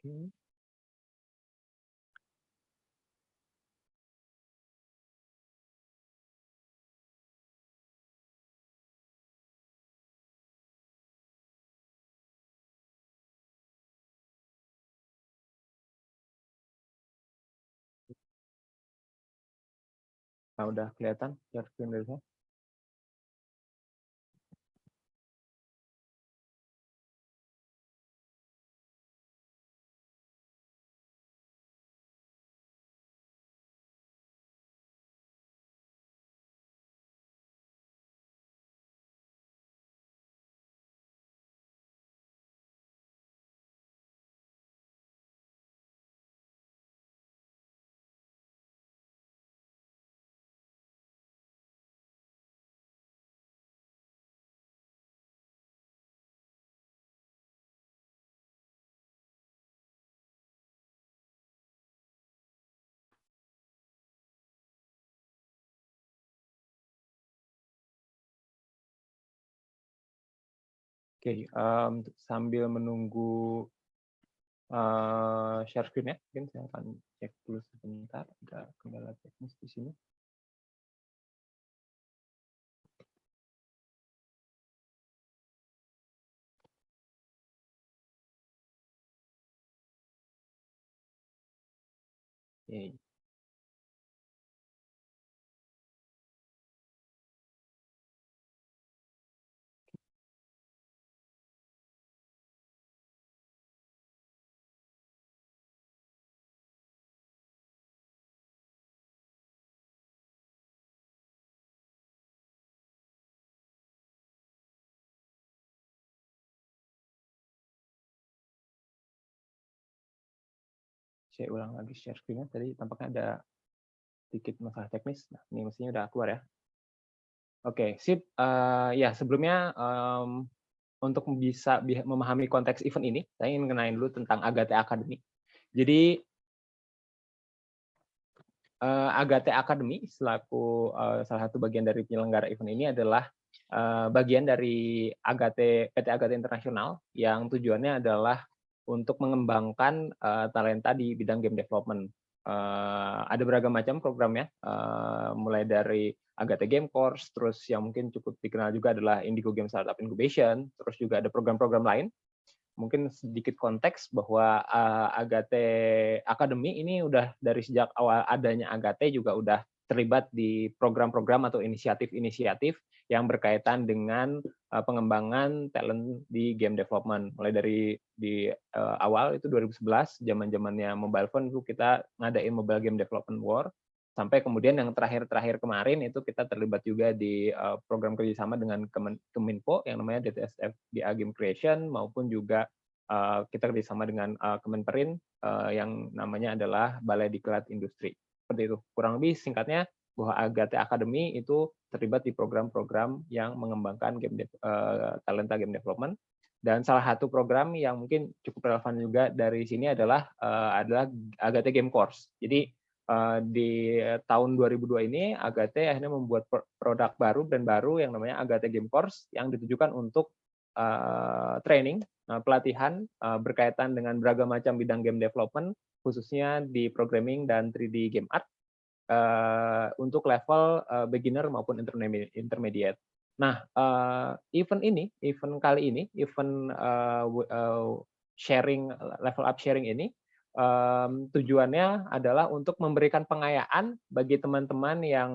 Oke. Nah, udah kelihatan share screen dari saya? Oke, sambil menunggu share screen ya, mungkin saya akan cek dulu sebentar, ada kendala teknis di sini. Oke. Saya ulang lagi share screen-nya, tadi tampaknya ada sedikit masalah teknis. Nah, ini mestinya udah keluar ya. Oke, sip. Ya, sebelumnya untuk bisa memahami konteks event ini, saya ingin kenalin dulu tentang Agate Academy. Jadi, Agate Academy selaku salah satu bagian dari penyelenggara event ini adalah bagian dari PT Agate Internasional yang tujuannya adalah untuk mengembangkan talenta di bidang game development. Ada beragam macam programnya, mulai dari Agate Game Course, terus yang mungkin cukup dikenal juga adalah Indigo Game Startup Incubation, terus juga ada program-program lain. Mungkin sedikit konteks bahwa Agate Academy ini udah dari sejak awal adanya Agate juga udah terlibat di program-program atau inisiatif-inisiatif yang berkaitan dengan pengembangan talent di game development. Mulai dari di awal itu 2011, zaman-zamannya mobile phone itu kita ngadain Mobile Game Development War, sampai kemudian yang terakhir-terakhir kemarin itu kita terlibat juga di program kerjasama dengan Kemenko yang namanya DTSF BA Game Creation, maupun juga kita kerjasama dengan Kemenperin yang namanya adalah Balai Diklat Industri. Seperti itu. Kurang lebih singkatnya bahwa Agate Academy itu terlibat di program-program yang mengembangkan talenta game development. Dan salah satu program yang mungkin cukup relevan juga dari sini adalah Agate Game Course. Jadi di tahun 2002 ini Agate akhirnya membuat produk baru, brand baru yang namanya Agate Game Course yang ditujukan untuk training, pelatihan berkaitan dengan beragam macam bidang game development, khususnya di programming dan 3D game art untuk level beginner maupun intermediate. Nah, event kali ini, sharing level up sharing ini tujuannya adalah untuk memberikan pengayaan bagi teman-teman yang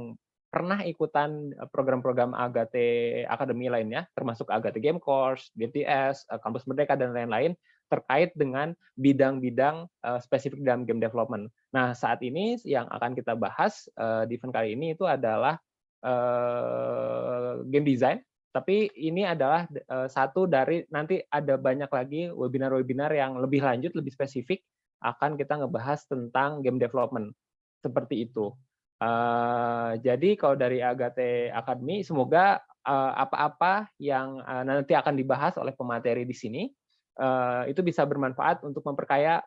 pernah ikutan program-program Agate Academy lainnya, termasuk Agate Game Course, GTS, Kampus Merdeka, dan lain-lain, terkait dengan bidang-bidang spesifik dalam game development. Nah, saat ini yang akan kita bahas di event kali ini itu adalah game design, tapi ini adalah satu dari, nanti ada banyak lagi webinar-webinar yang lebih lanjut, lebih spesifik, akan kita ngebahas tentang game development. Seperti itu. Jadi kalau dari Agate Academy, semoga apa-apa yang nanti akan dibahas oleh pemateri di sini itu bisa bermanfaat untuk memperkaya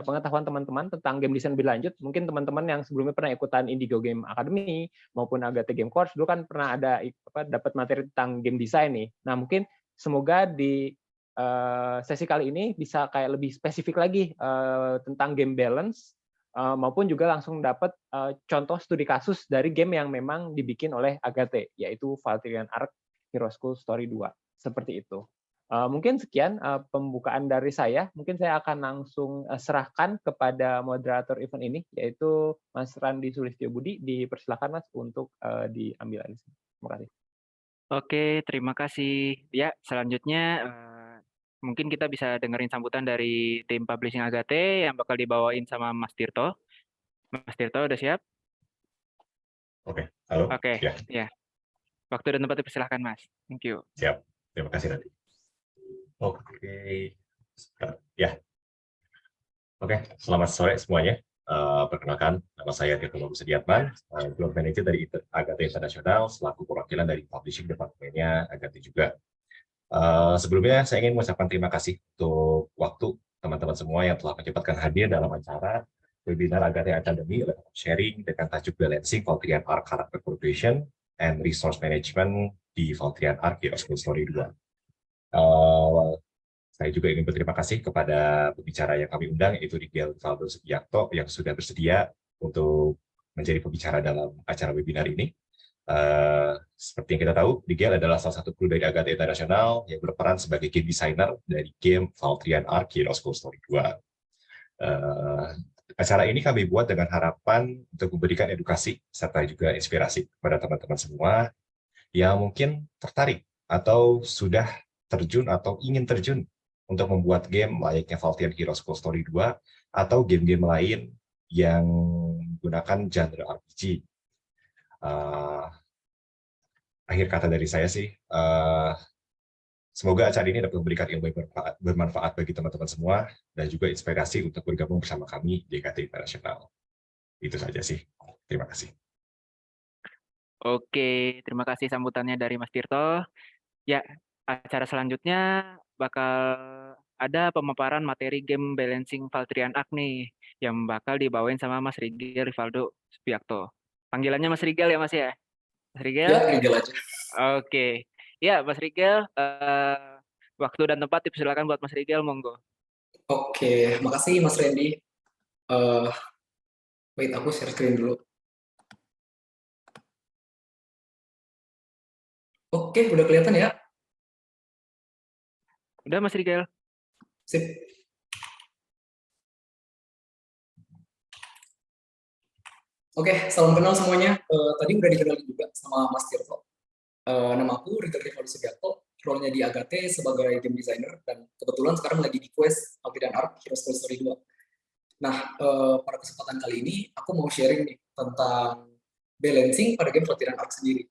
pengetahuan teman-teman tentang game design lebih lanjut. Mungkin teman-teman yang sebelumnya pernah ikutan Indigo Game Academy maupun Agate Game Course dulu kan pernah ada dapat materi tentang game design nih. Nah, mungkin semoga di sesi kali ini bisa kayak lebih spesifik lagi tentang game balance, maupun juga langsung dapat contoh studi kasus dari game yang memang dibikin oleh Agate, yaitu Valkyrian Arc Hero School Story 2. Seperti itu. Mungkin sekian pembukaan dari saya. Mungkin saya akan langsung serahkan kepada moderator event ini, yaitu Mas Randi Sulistyo Budi. Dipersilakan Mas untuk diambil alih. Terima kasih. Oke, terima kasih. Ya, selanjutnya mungkin kita bisa dengerin sambutan dari tim Publishing Agate yang bakal dibawain sama Mas Tirto. Mas Tirto udah siap? Oke, halo. Oke, Ya, ya. Waktu dan tempat dipersilahkan, Mas. Thank you. siap. Terima kasih nanti. Oke, ya. Oke, selamat sore semuanya. Perkenalkan, nama saya Tirto Sudiatman, Global Manager dari Agate Internasional, selaku perwakilan dari Publishing Departemennya Agate juga. Sebelumnya, saya ingin mengucapkan terima kasih untuk waktu teman-teman semua yang telah menyempatkan hadir dalam acara webinar Agate Academy sharing dengan tajuk Balancing Valkyrian Arc Character Progression and Resource Management di Valkyrian Arc Hero School Story 2. Saya juga ingin berterima kasih kepada pembicara yang kami undang, yaitu Rigel Valdo Subiakto, yang sudah bersedia untuk menjadi pembicara dalam acara webinar ini. Seperti yang kita tahu, Rigel adalah salah satu kru dari Agate Internasional yang berperan sebagai game designer dari game Valkyrian Arc Hero School Story 2. Acara ini kami buat dengan harapan untuk memberikan edukasi serta juga inspirasi kepada teman-teman semua yang mungkin tertarik atau sudah terjun atau ingin terjun untuk membuat game layaknya Valkyrian Hero School Story 2 atau game-game lain yang menggunakan genre RPG. Akhir kata dari saya sih, semoga acara ini dapat memberikan ilmu yang bermanfaat bagi teman-teman semua dan juga inspirasi untuk bergabung bersama kami di Agate Internasional. Itu saja sih. Terima kasih. Oke, terima kasih sambutannya dari Mas Tirto. Ya, acara selanjutnya bakal ada pemaparan materi game Balancing Valkyrian Arc nih, yang bakal dibawain sama Mas Rigel Rivaldo Subiakto. Panggilannya Mas Rigel ya, Mas ya? Mas Rigel? Ya, Rigel aja. Oke. Ya, Mas Rigel, waktu dan tempat dipersilakan buat Mas Rigel, monggo. Oke, makasih Mas Randy. Wait, aku share screen dulu. Oke, udah kelihatan ya? Udah, Mas Rigel. Sip. Oke, salam kenal semuanya. Tadi udah dikenalin juga sama Mas Tirto. Nama aku Rigel Rivaldo Subiakto, role-nya di Agate sebagai game designer, dan kebetulan sekarang lagi di Quest Valkyrian Arc Hero School Story 2. Nah, pada kesempatan kali ini aku mau sharing nih tentang balancing pada game Valkyrian Arc sendiri.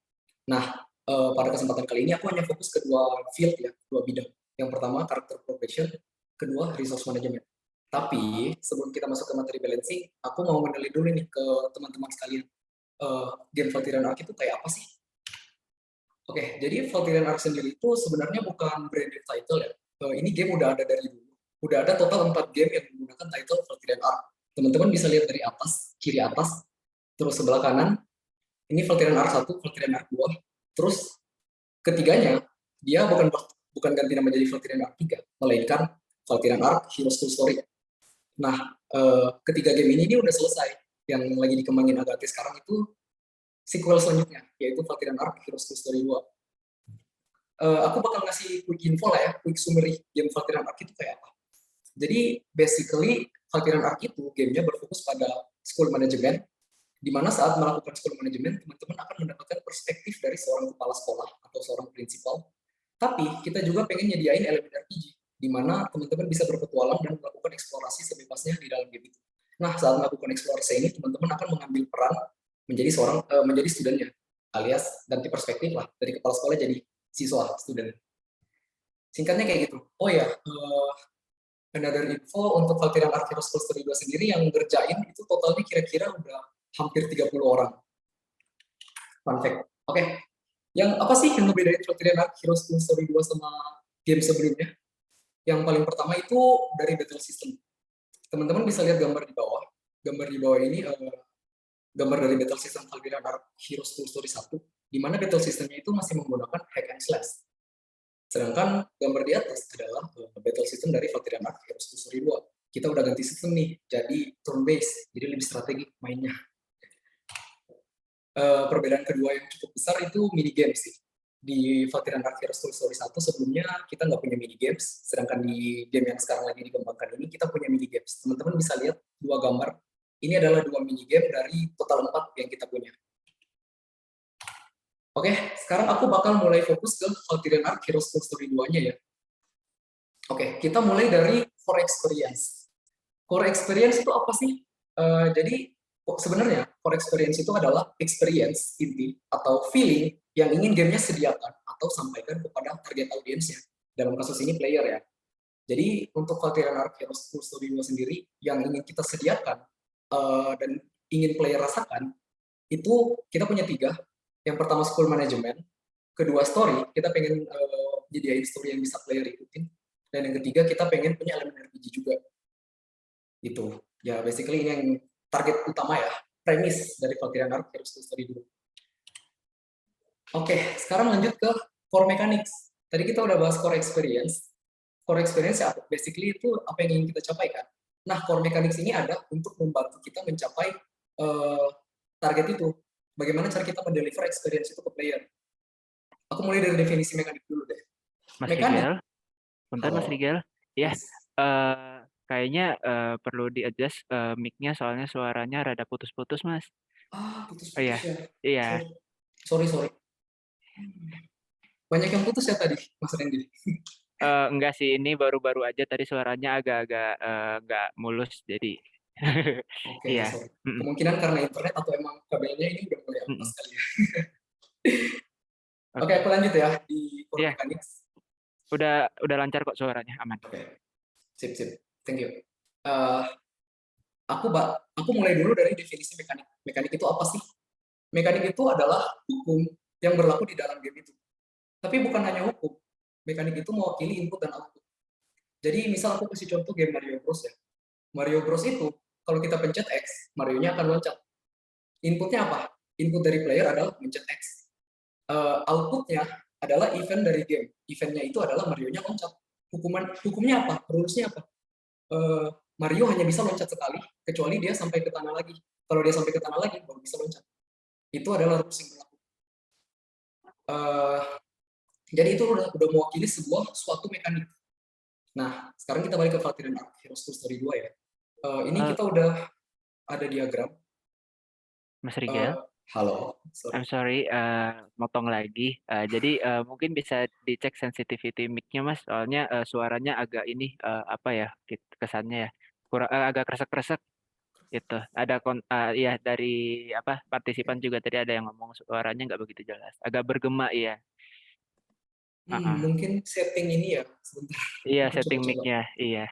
Nah, pada kesempatan kali ini aku hanya fokus ke dua field ya, dua bidang. Yang pertama character progression, kedua resource management. Tapi sebelum kita masuk ke materi balancing, aku mau mengenalin dulu nih ke teman-teman sekalian. Game Valkyrian Arc itu kayak apa sih? Oke, jadi Valkyrian Arc sendiri itu sebenarnya bukan branded title ya. Ini game udah ada dari dulu. Udah ada total 4 game yang menggunakan title Valkyrian Arc. Teman-teman bisa lihat dari atas, kiri atas, terus sebelah kanan. Ini Valkyrian Arc 1, Valkyrian Arc 2. Terus ketiganya, dia bukan ganti nama jadi Valkyrian Arc 3, melainkan Valkyrian Arc Hero School Story. Nah, ketiga game ini udah selesai. Yang lagi dikembangin Agate sekarang itu sequel selanjutnya, yaitu Valkyrian Arc Hero School Story 2. Aku bakal ngasih quick info lah ya, quick summary game Valkyrian Arc itu kayak apa. Jadi, basically, Valkyrian Arc itu gamenya berfokus pada school management, di mana saat melakukan school management, teman-teman akan mendapatkan perspektif dari seorang kepala sekolah atau seorang prinsipal. Tapi, kita juga pengen nyediain elemen RPG, di mana teman-teman bisa berpetualang dan melakukan eksplorasi sebebasnya di dalam game itu. Nah, saat melakukan eksplorasi ini, teman-teman akan mengambil peran menjadi studennya, alias ganti perspektif lah, dari kepala sekolah jadi siswa, student. Singkatnya kayak gitu. Oh ya, another info untuk Valkyrian Arc Hero School Story 2 sendiri yang ngerjain itu totalnya kira-kira udah hampir 30 orang. Fun fact. Oke. Yang apa sih yang ngebedain Valkyrian Arc Hero School Story 2 sama game sebelumnya? Yang paling pertama itu dari battle system. Teman-teman bisa lihat gambar di bawah. Gambar di bawah ini gambar dari battle system Valkyrian Arc Hero School Story 1, di mana battle systemnya itu masih menggunakan hack and slash. Sedangkan gambar di atas adalah battle system dari Valkyrian Arc Heroes Story 2. Kita udah ganti sistem nih, jadi turn based, jadi lebih strategi mainnya. Perbedaan kedua yang cukup besar itu mini games sih. Di Valkyrian Arc Heroes Story 1 sebelumnya kita nggak punya mini games, sedangkan di game yang sekarang lagi dikembangkan ini kita punya mini games. Teman-teman bisa lihat dua gambar. Ini adalah dua mini game dari total 4 yang kita punya. Oke, sekarang aku bakal mulai fokus ke Valkyrian Arc Heroes Story 2-nya ya. Oke, kita mulai dari core experience. Core experience itu apa sih? Jadi sebenarnya core experience itu adalah experience inti atau feeling yang ingin gamenya sediakan atau sampaikan kepada target audiensnya. Dalam kasus ini player ya. Jadi untuk Valkyrian Arc Heroes Story 2 sendiri yang ingin kita sediakan dan ingin player rasakan itu kita punya 3. Yang pertama school management, kedua story, kita pengen nyediain story yang bisa player ikutin, dan yang ketiga kita pengen punya elemen RPG juga. Gitu. Ya basically ini yang target utama ya, premis dari Valkyrian Arc Heroes Story 2. Oke, sekarang lanjut ke core mechanics. Tadi kita udah bahas core experience. Core experience ya, basically itu apa yang ingin kita capai kan. Nah, core mechanics ini ada untuk membantu kita mencapai target itu. Bagaimana cara kita mendeliver experience itu ke player. Aku mulai dari definisi mekanik dulu deh. Mas Mekanik. Rigel, bentar Mas Halo. Rigel. Ya, Yes. kayaknya perlu di-adjust mic-nya soalnya suaranya rada putus-putus, Mas. Putus-putus Oh iya, ya. iya. Sorry. Banyak yang putus ya tadi, Mas Randy? Enggak sih, ini baru-baru aja tadi suaranya agak-agak nggak mulus, jadi Oke, iya. sorry. Kemungkinan karena internet atau emang kabelnya ini udah mulai ampas kali ya. Oke, aku lanjut ya di core Iya. mechanics. Udah lancar kok suaranya, aman. Oke, sip. Thank you. Aku mulai dulu dari definisi mekanik. Mekanik itu apa sih? Mekanik itu adalah hukum yang berlaku di dalam game itu. Tapi bukan hanya hukum. Mekanik itu mewakili input dan output. Jadi misal aku kasih contoh game Mario Bros ya. Mario Bros itu kalau kita pencet X, Mario-nya akan loncat. Inputnya apa? Input dari player adalah mencet X. Outputnya adalah event dari game. Eventnya itu adalah Mario-nya loncat. Hukumnya apa? Rules-nya apa? Mario hanya bisa loncat sekali, kecuali dia sampai ke tanah lagi. Kalau dia sampai ke tanah lagi, baru bisa loncat. Itu adalah rules yang berlaku. Jadi itu udah mewakili suatu mekanik. Nah, sekarang kita balik ke Valkyrian Arc Heroes Story 2 ya. Ini kita udah ada diagram. Mas Rigel, halo. I'm sorry, motong lagi. Jadi mungkin bisa dicek sensitivity mic-nya, Mas. Soalnya suaranya agak ini apa ya kesannya ya, kurang agak kresek-kresek. Itu ada ya dari apa partisipan juga tadi ada yang ngomong suaranya nggak begitu jelas, agak bergema ya. Mungkin setting ini ya sebentar. Iya, Aku setting coba. mic-nya, iya.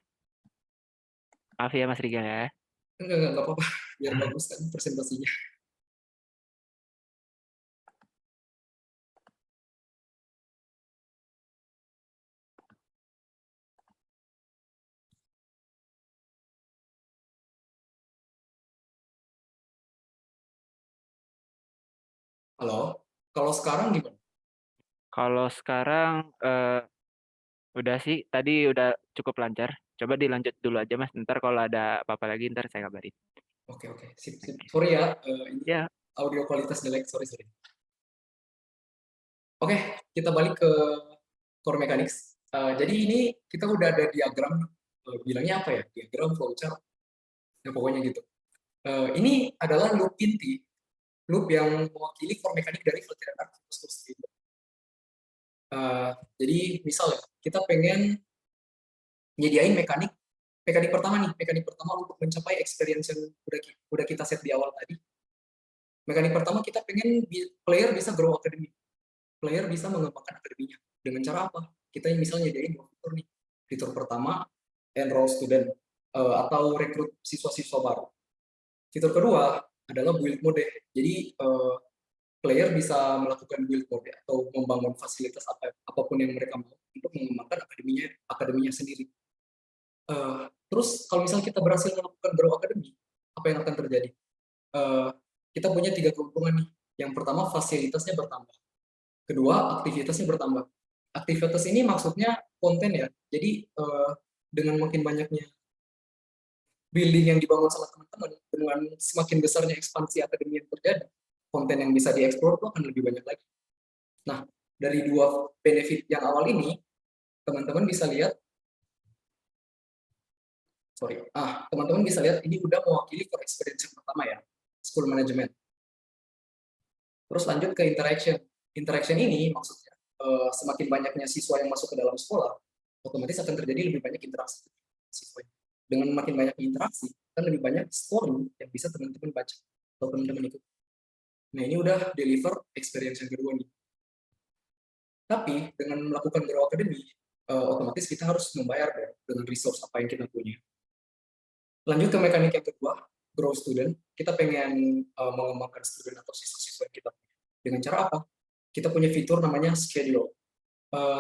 Maaf ya Mas Rigel ya. Enggak apa-apa, biar bagus kan presentasinya. Halo, kalau sekarang gimana? Kalau sekarang udah sih, tadi udah cukup lancar. Coba dilanjut dulu aja Mas, ntar kalau ada apa-apa lagi ntar saya kabarin. Oke, sip. Sorry ya, ini Ya, audio kualitas jelek, sorry. Oke, kita balik ke core mechanics. Jadi ini kita udah ada diagram, bilangnya apa ya? Diagram flowchart, ya pokoknya gitu. Ini adalah loop inti, loop yang mewakili core mechanic dari Valkyrian Arc Heroes Story 2. Jadi misalnya kita pengen nyediain mekanik pertama untuk mencapai experience yang udah kita set di awal tadi. Mekanik pertama kita pengen player bisa grow academy, player bisa mengembangkan akademinya. Dengan cara apa? Kita misalnya nyediain 2 fitur nih. Fitur pertama enroll student atau rekrut siswa-siswa baru. Fitur kedua adalah build mode. Jadi player bisa melakukan build mode atau membangun fasilitas apapun yang mereka mau untuk mengembangkan akademinya sendiri. Terus kalau misalnya kita berhasil melakukan grow academy, apa yang akan terjadi? Kita punya 3 keuntungan nih. Yang pertama fasilitasnya bertambah. Kedua aktivitasnya bertambah. Aktivitas ini maksudnya konten ya. Jadi dengan makin banyaknya building yang dibangun sama teman-teman, dengan semakin besarnya ekspansi akademi yang terjadi, konten yang bisa dieksplor itu akan lebih banyak lagi. Nah, dari dua benefit yang awal ini, teman-teman bisa lihat, teman-teman bisa lihat ini udah mewakili core experience yang pertama ya, school management. Terus lanjut ke interaction. Interaction ini maksudnya semakin banyaknya siswa yang masuk ke dalam sekolah, otomatis akan terjadi lebih banyak interaksi siswa. Dengan makin banyak interaksi, kan lebih banyak story yang bisa teman-teman baca atau teman-teman ikut. Nah, ini udah deliver experience yang kedua nih. Tapi dengan melakukan Grow Academy, otomatis kita harus membayar ya, dengan resource apa yang kita punya. Lanjut ke mekanik yang kedua, Grow Student. Kita pengen mengembangkan student atau siswa-siswa yang kita punya. Dengan cara apa? Kita punya fitur namanya schedule.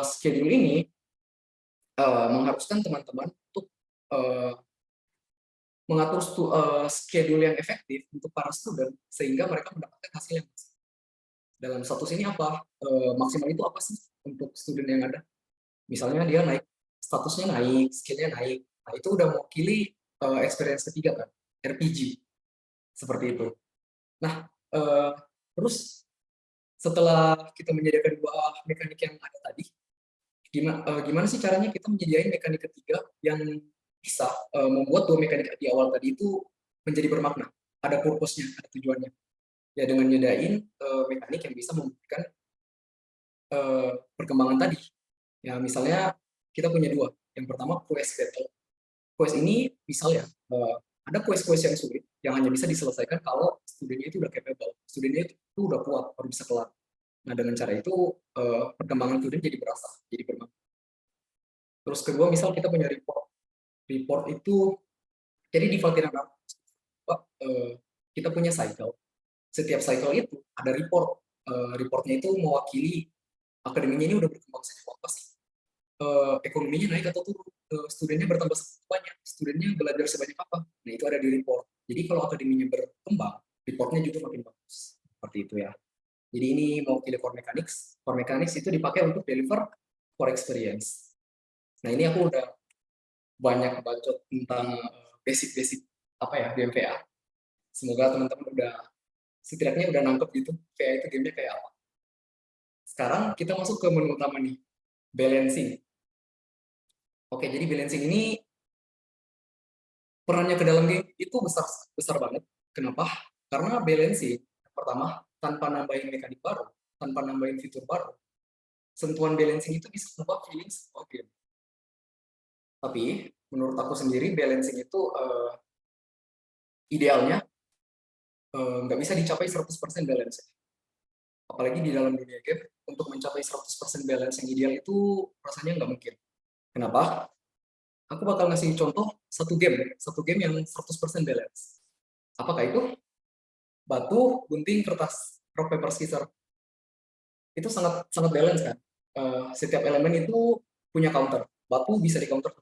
Schedule ini mengharuskan teman-teman untuk mengatur schedule yang efektif untuk para student sehingga mereka mendapatkan hasil yang maksimal. Dalam status ini apa? Maksimal itu apa sih untuk student yang ada? Misalnya dia naik, statusnya naik, skillnya naik. Nah, itu udah mewakili experience ketiga kan, RPG. Seperti itu. Nah, terus setelah kita menyediakan dua mekanik yang ada tadi, gimana sih caranya kita menyediakan mekanik ketiga yang bisa membuat dua mekanik di awal tadi itu menjadi bermakna, ada purpose-nya, ada tujuannya. Ya dengan nyediain mekanik yang bisa memberikan perkembangan tadi. Ya misalnya kita punya dua. Yang pertama quest battle. Quest ini misalnya ada quest-quest yang sulit yang hanya bisa diselesaikan kalau studinya itu udah capable, studinya itu udah kuat, baru bisa kelar. Nah dengan cara itu perkembangan student jadi berasa, jadi bermakna. Terus kedua misal kita punya report. Report itu jadi di Valtirana kita punya cycle. Setiap cycle itu ada report. Reportnya itu mewakili akademinya ini udah berkembang sejauh apa sih? Ekonominya naik atau turun? Studennya bertambah banyak, studennya belajar sebanyak apa? Nah itu ada di report. Jadi kalau akademinya berkembang, reportnya juga makin bagus. Seperti itu ya. Jadi ini mewakili core mechanics. Core mechanics itu dipakai untuk deliver core experience. Nah ini aku udah banyak bacot tentang basic-basic apa ya di MVA. Semoga teman-teman udah setidaknya udah nangkep gitu VA itu gamenya kayak apa. Sekarang kita masuk ke menu utama nih, balancing. Oke, jadi balancing ini perannya ke dalam game itu besar banget. Kenapa? Karena balancing pertama tanpa nambahin mekanik baru, tanpa nambahin fitur baru, sentuhan balancing itu bisa mengubah feeling sebuah game. Tapi menurut aku sendiri balancing itu idealnya nggak bisa dicapai 100% balance. Apalagi di dalam dunia game, untuk mencapai 100% balance yang ideal itu rasanya nggak mungkin. Kenapa? Aku bakal ngasih contoh satu game yang 100% balance. Apakah itu? Batu, gunting, kertas, rock, paper, scissors. Itu sangat balance kan. Setiap elemen itu punya counter. Batu bisa di counter,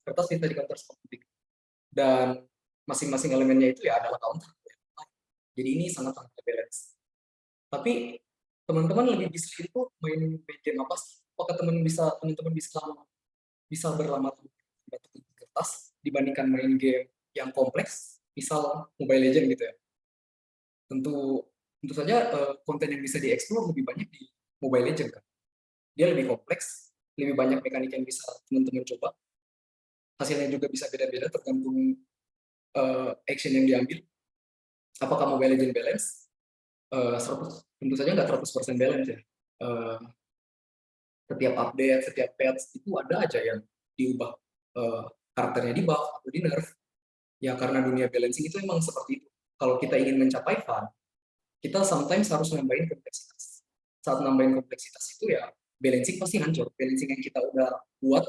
kertas bisa di counter gunting. Dan masing-masing elemennya itu ya adalah counter. Jadi ini sangat balance. Tapi teman-teman lebih bisa itu main game apa sih? Apakah teman-teman bisa berlama-lama di kertas dibandingkan main game yang kompleks, misal Mobile Legends gitu ya? Tentu saja konten yang bisa dieksplor lebih banyak di Mobile Legends kan. Dia lebih kompleks, lebih banyak mekanik yang bisa teman-teman coba. Hasilnya juga bisa beda-beda tergantung action yang diambil. Apakah Mobile Legends balance? Tentu saja nggak 100% balance ya. Setiap update, setiap patch itu ada aja yang diubah, karakternya di buff atau di nerf. Ya karena dunia balancing itu emang seperti itu. Kalau kita ingin mencapai fun, kita sometimes harus nambahin kompleksitas. Saat nambahin kompleksitas itu ya balancing pasti hancur. Balancing yang kita udah buat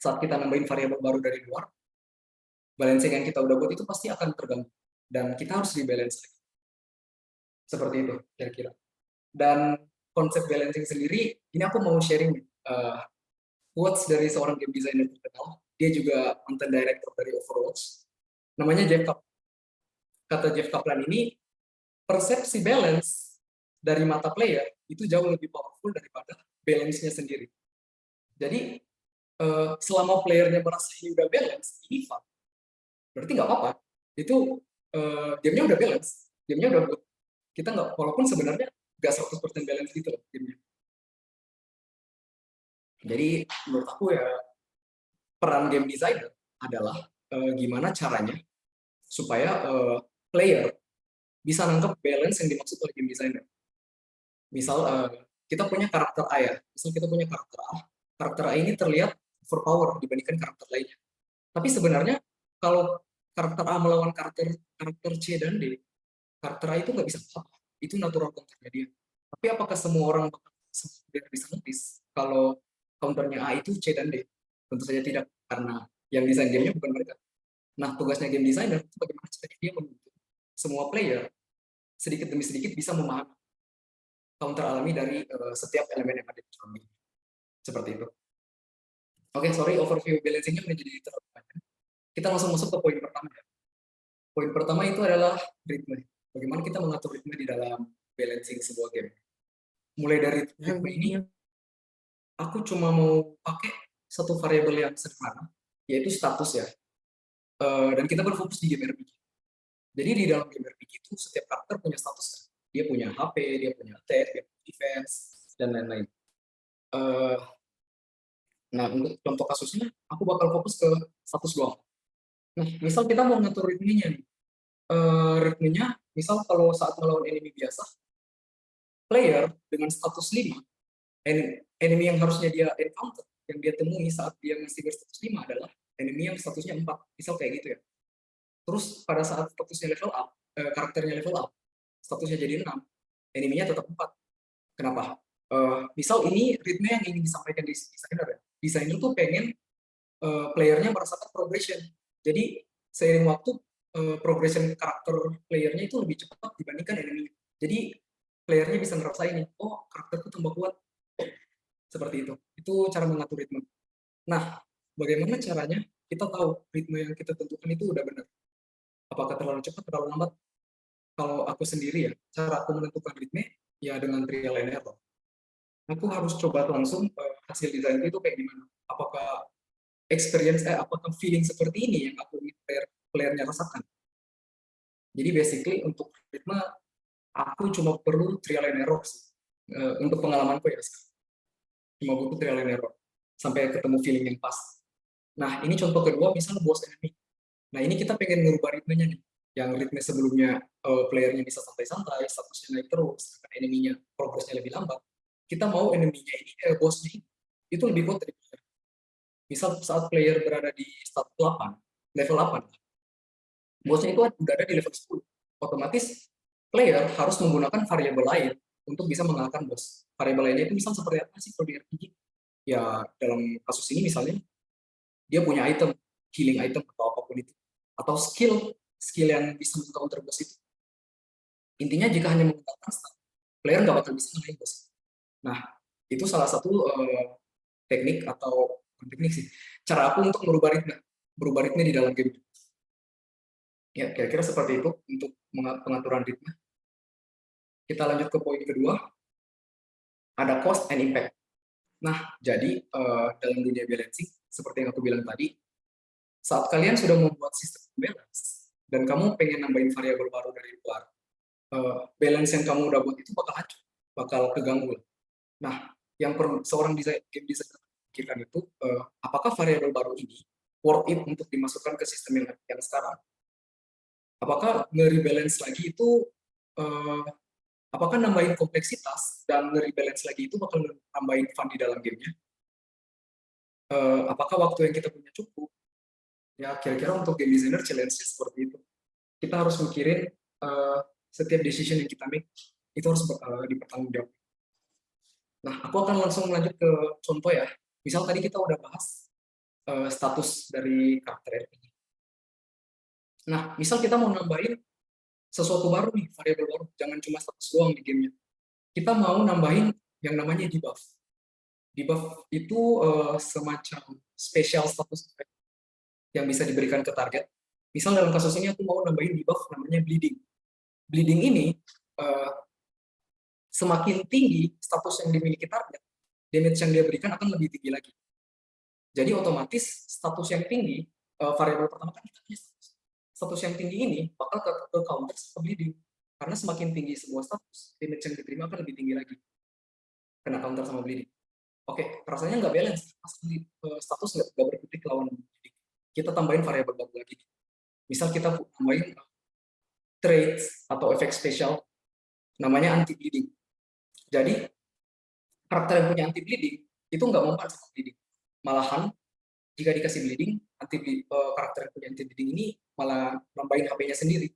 saat kita nambahin variabel baru dari luar, balancing yang kita udah buat itu pasti akan terganggu dan kita harus rebalance lagi. Seperti itu kira-kira. Dan konsep balancing sendiri, ini aku mau sharing quotes dari seorang game designer terkenal. Dia juga mantan director dari Overwatch. Namanya Jeff Kaplan. Kata Jeff Kaplan ini, persepsi balance dari mata player itu jauh lebih powerful daripada balance-nya sendiri. Jadi selama playernya merasa ini udah balance, ini fun. Berarti nggak apa-apa. Itu gamenya udah balance, gamenya udah good. Kita nggak, walaupun sebenarnya nggak 100% balance gitu loh gamenya. Jadi menurut aku ya peran game designer adalah gimana caranya supaya player bisa nangkep balance yang dimaksud oleh game designer. Misal kita punya karakter A ya, misal kita punya karakter A ini terlihat overpower dibandingkan karakter lainnya. Tapi sebenarnya kalau karakter A melawan karakter C dan D, karakter A itu nggak bisa apa-apa. Itu natural counternya dia. Tapi apakah semua orang bisa notice kalau counternya A itu C dan D? Tentu saja tidak, karena yang desain gamenya bukan mereka. Nah, tugasnya game designer itu bagaimana caranya dia menuntut semua player sedikit demi sedikit bisa memahami counter alami dari setiap elemen yang ada di dalam game. Seperti itu. Oke, sorry, overview balancing-nya menjadi terlalu banyak. Kita langsung masuk ke poin pertama ya. Poin pertama itu adalah ritme. Bagaimana kita mengatur ritme di dalam balancing sebuah game. Mulai dari ritme ini, aku cuma mau pakai satu variabel yang sederhana, yaitu status ya. Dan kita berfokus di game RPG. Jadi di dalam game RPG itu setiap karakter punya status. Dia punya HP, dia punya attack, dia punya defense, dan lain-lain. Nah, untuk contoh kasusnya, aku bakal fokus ke status doang. Nah, misal kita mau ngatur ritmenya nih. Ritmenya, misal kalau saat melawan enemy biasa, player dengan status 5, enemy yang harusnya dia encounter, yang dia temui saat dia masih berstatus 5 adalah enemy yang statusnya 4, misal kayak gitu ya. Terus pada saat statusnya level up, karakternya level up, statusnya jadi 6, enemy-nya tetap 4. Kenapa? Misal ini ritme yang ingin disampaikan di desainer ya. Desainer tuh pengen playernya merasakan progression. Jadi seiring waktu progression karakter playernya itu lebih cepat dibandingkan enemy. Jadi playernya bisa ngerasain, oh karakterku tambah kuat. Seperti itu. Itu cara mengatur ritme. Nah, bagaimana caranya kita tahu ritme yang kita tentukan itu udah benar? Apakah terlalu cepat, terlalu lambat? Kalau aku sendiri ya, cara aku menentukan ritme ya dengan trial and error. Aku harus coba langsung hasil desain itu kayak gimana. Apakah apakah feeling seperti ini yang aku ingin playernya rasakan. Jadi basically untuk ritme aku cuma perlu trial and error sih. Untuk pengalamanku ya sekarang. Cuma butuh trial and error sampai ketemu feeling yang pas. Nah, ini contoh kedua, misal boss enemy. Nah, ini kita pengen ngerubah ritmenya nih. Yang ritme sebelumnya playernya bisa santai-santai, statusnya naik terus, enemy-nya progresnya lebih lambat. Kita mau enemy-nya ini, boss-nya ini, itu lebih kuat dari player. Misal saat player berada di status 8, level 8, bosnya itu udah ada di level 10. Otomatis player harus menggunakan variabel lain untuk bisa mengalahkan bos. Variabel lainnya itu misal seperti apa sih kalau di RPG? Ya dalam kasus ini misalnya dia punya item, healing item atau apapun itu, atau skill yang bisa meng-counter bos itu. Intinya jika hanya menggunakan stat, player nggak bakal bisa ngalahin bos. Nah, itu salah satu teknik atau teknik sih, cara aku untuk merubah ritme di dalam game. Ya, kira-kira seperti itu untuk pengaturan ritme. Kita lanjut ke poin kedua, ada cost and impact. Nah, jadi dalam dunia balancing, seperti yang aku bilang tadi, saat kalian sudah membuat sistem balance, dan kamu pengen nambahin variabel baru dari luar, balance yang kamu udah buat itu bakal hancur, bakal keganggu. Nah, yang seorang game designer pikirkan itu, apakah variabel baru ini worth it untuk dimasukkan ke sistem yang sekarang? Apakah nge-rebalance lagi itu, apakah nambahin kompleksitas dan nge-rebalance lagi itu bakal nambahin fun di dalam gamenya? Apakah waktu yang kita punya cukup? Ya, kira-kira untuk game designer challenge-nya seperti itu. Kita harus mikirin setiap decision yang kita make itu harus dipertanggungjawabkan. Nah, aku akan langsung lanjut ke contoh ya. Misal tadi kita udah bahas status dari karakter RPG. Nah, misal kita mau nambahin sesuatu baru nih, variabel baru, jangan cuma status doang di gamenya. Kita mau nambahin yang namanya debuff. Debuff itu semacam special status effect yang bisa diberikan ke target. Misal dalam kasus ini aku mau nambahin debuff namanya bleeding. Bleeding ini semakin tinggi status yang dimiliki target, damage yang dia berikan akan lebih tinggi lagi. Jadi otomatis status yang tinggi, variabel pertama kan kita punya status. Status yang tinggi ini bakal ke counter sama bleeding. Karena semakin tinggi sebuah status, damage yang diterima akan lebih tinggi lagi. Kena counter sama bleeding. Oke, rasanya nggak balance. Status nggak berkutik lawan bleeding. Kita tambahin variabel baru lagi. Misal kita tambahin traits atau efek spesial namanya anti bleeding. Jadi karakter yang punya anti bleeding itu nggak mempan sama bleeding. Malahan jika dikasih bleeding, karakter yang punya anti bleeding ini malah nambahin HP-nya sendiri.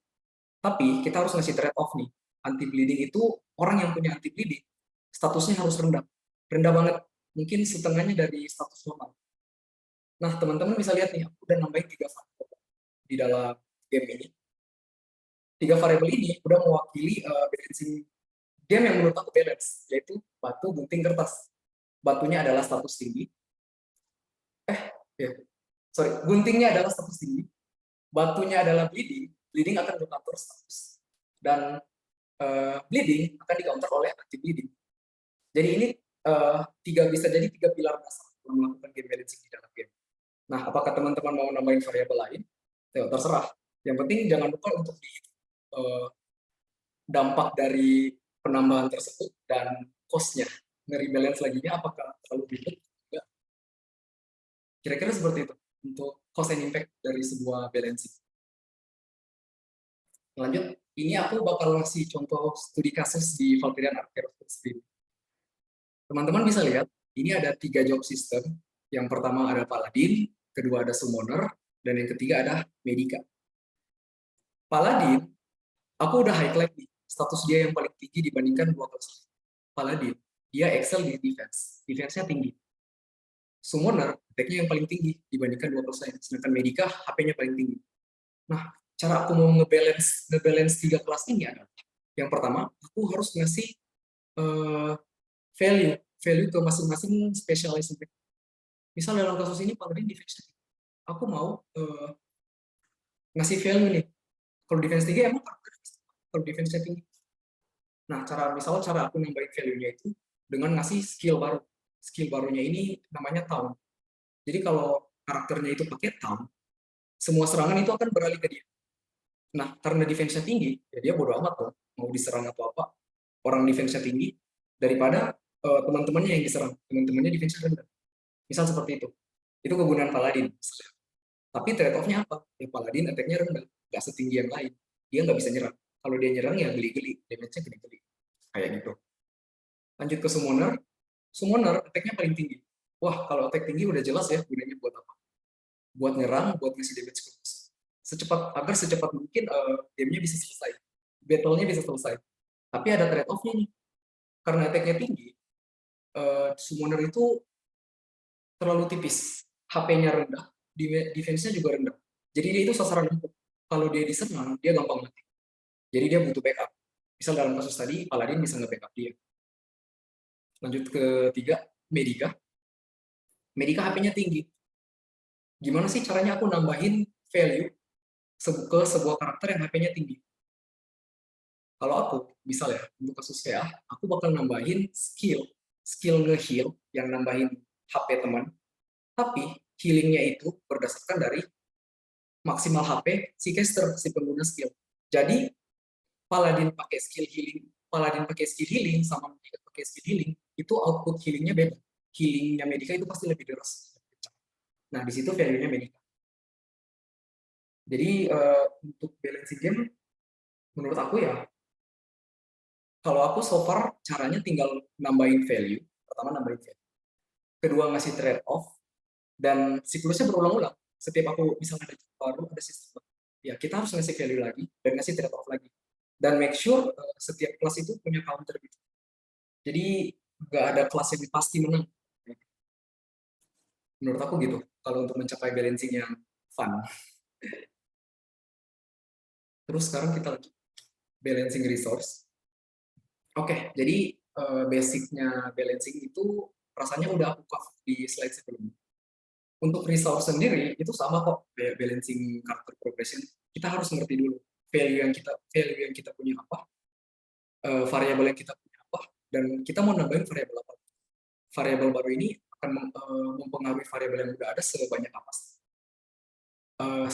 Tapi kita harus ngasih trade off nih. Anti bleeding itu orang yang punya anti bleeding statusnya harus rendah. Rendah banget. Mungkin setengahnya dari status normal. Nah, teman-teman bisa lihat nih, aku udah nambahin 3 variabel di dalam game ini. 3 variabel ini udah mewakili balancing game yang menurut aku balance, yaitu batu, gunting, kertas. Batunya adalah status tinggi. Guntingnya adalah status tinggi. Batunya adalah bleeding. Bleeding akan bercounter status. Dan bleeding akan di-counter oleh anti-bleeding. Jadi ini bisa jadi 3 pilar dasar dalam melakukan game balancing di dalam game. Nah, apakah teman-teman mau nambahin variabel lain? Terserah. Yang penting jangan lupa untuk dampak dari penambahan tersebut dan cost-nya. Nge-rebalance lagi-nya apakah terlalu ribet? Enggak. Kira-kira seperti itu untuk cost and impact dari sebuah balancing. Lanjut, ini aku bakal ngasih contoh studi kasus di Valkyrian Archeros ini. Teman-teman bisa lihat, ini ada 3 job system. Yang pertama ada Paladin, kedua ada Summoner, dan yang ketiga ada Medica. Paladin, aku udah highlight nih, status dia yang paling tinggi dibandingkan 2 kelas. Paladin, dia excel di defense. Defense-nya tinggi. Summoner, attack-nya yang paling tinggi dibandingkan 2 kelas lain. Sedangkan Medica, HP-nya paling tinggi. Nah, cara aku mau ngebalance 3 kelas ini adalah, yang pertama, aku harus ngasih value ke masing-masing specialized impact. Misal dalam kasus ini Paladin defense, aku mau ngasih value nih. Kalau defense tinggi emang kalau defense tinggi. Nah, cara aku nambahin value-nya itu dengan ngasih skill baru. Skill barunya ini namanya Taunt. Jadi kalau karakternya itu pakai Taunt, semua serangan itu akan beralih ke dia. Nah, karena defense-nya tinggi, ya dia bodo amat loh, mau diserang atau apa. Orang defense-nya tinggi daripada teman-temannya yang diserang, teman-temannya defense-nya rendah. Misal seperti itu. Itu kegunaan Paladin. Tapi trade-off-nya apa? Ya Paladin attack-nya rendah, nggak setinggi yang lain. Dia nggak bisa nyerang. Kalau dia nyerang ya geli-geli, damage-nya geli-geli. Kayak gitu. Lanjut ke Summoner. Summoner attack-nya paling tinggi. Wah, kalau attack tinggi udah jelas ya gunanya buat apa. Buat nyerang, buat ngasih damage ke musuh. Agar secepat mungkin game-nya bisa selesai. Battle-nya bisa selesai. Tapi ada trade-off-nya nih. Karena attack-nya tinggi, Summoner itu terlalu tipis. HP-nya rendah, defense-nya juga rendah. Jadi dia itu sasaran empuk. Kalau dia diserang, dia gampang mati. Jadi dia butuh backup. Misal dalam kasus tadi, Paladin bisa nge-backup dia. Lanjut ke 3, Medica. Medica HP-nya tinggi. Gimana sih caranya aku nambahin value ke sebuah karakter yang HP-nya tinggi? Kalau aku, misal ya, untuk kasus VA, aku bakal nambahin skill nge-heal yang nambahin HP teman, tapi healingnya itu berdasarkan dari maksimal HP si caster, si pengguna skill. Jadi Paladin pakai skill healing sama Medica pakai skill healing, itu output healingnya beda. Healingnya Medica itu pasti lebih deras. Nah, di situ value-nya Medica. Jadi untuk balancing game, menurut aku ya, kalau aku so far caranya tinggal nambahin value. Pertama nambahin value. Kedua ngasih trade off. Dan siklusnya berulang-ulang. Setiap aku misalnya ada baru, ada sistem baru. Ya kita harus ngasih value lagi dan ngasih trade off lagi. Dan make sure setiap kelas itu punya counter gitu. Jadi nggak ada kelas yang pasti menang. Menurut aku gitu. Kalau untuk mencapai balancing yang fun. Terus sekarang kita lanjut balancing resource. Oke, jadi basicnya balancing itu rasanya udah aku cover di slide sebelumnya. Untuk resource sendiri itu sama kok kayak balancing karakter progression. Kita harus ngerti dulu value yang kita punya apa, variabel yang kita punya apa, dan kita mau nambahin variabel apa. Variabel baru ini akan akan mempengaruhi variabel yang udah ada sebanyak apa sih?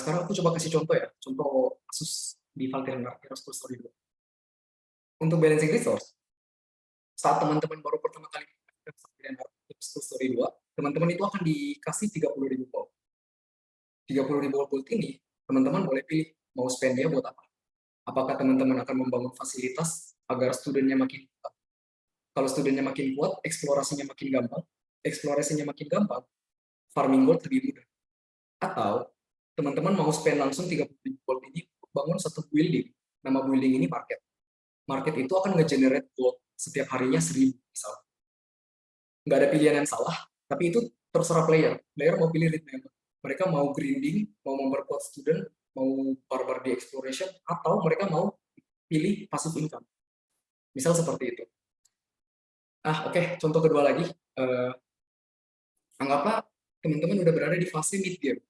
Sekarang aku coba kasih contoh ya, contoh kasus di Valkyrie Heroes Full Story 2. Untuk balancing resource, saat teman-teman baru pertama kali Valkyrie Heroes Full Story 2, teman-teman itu akan dikasih 30.000 volt. 30.000 volt ini, teman-teman boleh pilih mau spend dia buat apa. Apakah teman-teman akan membangun fasilitas agar studennya makin kuat? Kalau studennya makin kuat, eksplorasinya makin gampang. Eksplorasinya makin gampang, farming gold lebih mudah. Atau teman-teman mau spend langsung 30.000 volt ini bangun satu building. Nama building ini market. Market itu akan nge-generate gold setiap harinya 1.000 misal. Nggak ada pilihan yang salah, tapi itu terserah player. Player mau pilih lead member. Mereka mau grinding, mau memperkuat student, mau barbar di exploration, atau mereka mau pilih passive income. Misal seperti itu. Oke. Contoh kedua lagi. Anggaplah teman-teman udah berada di fase mid game.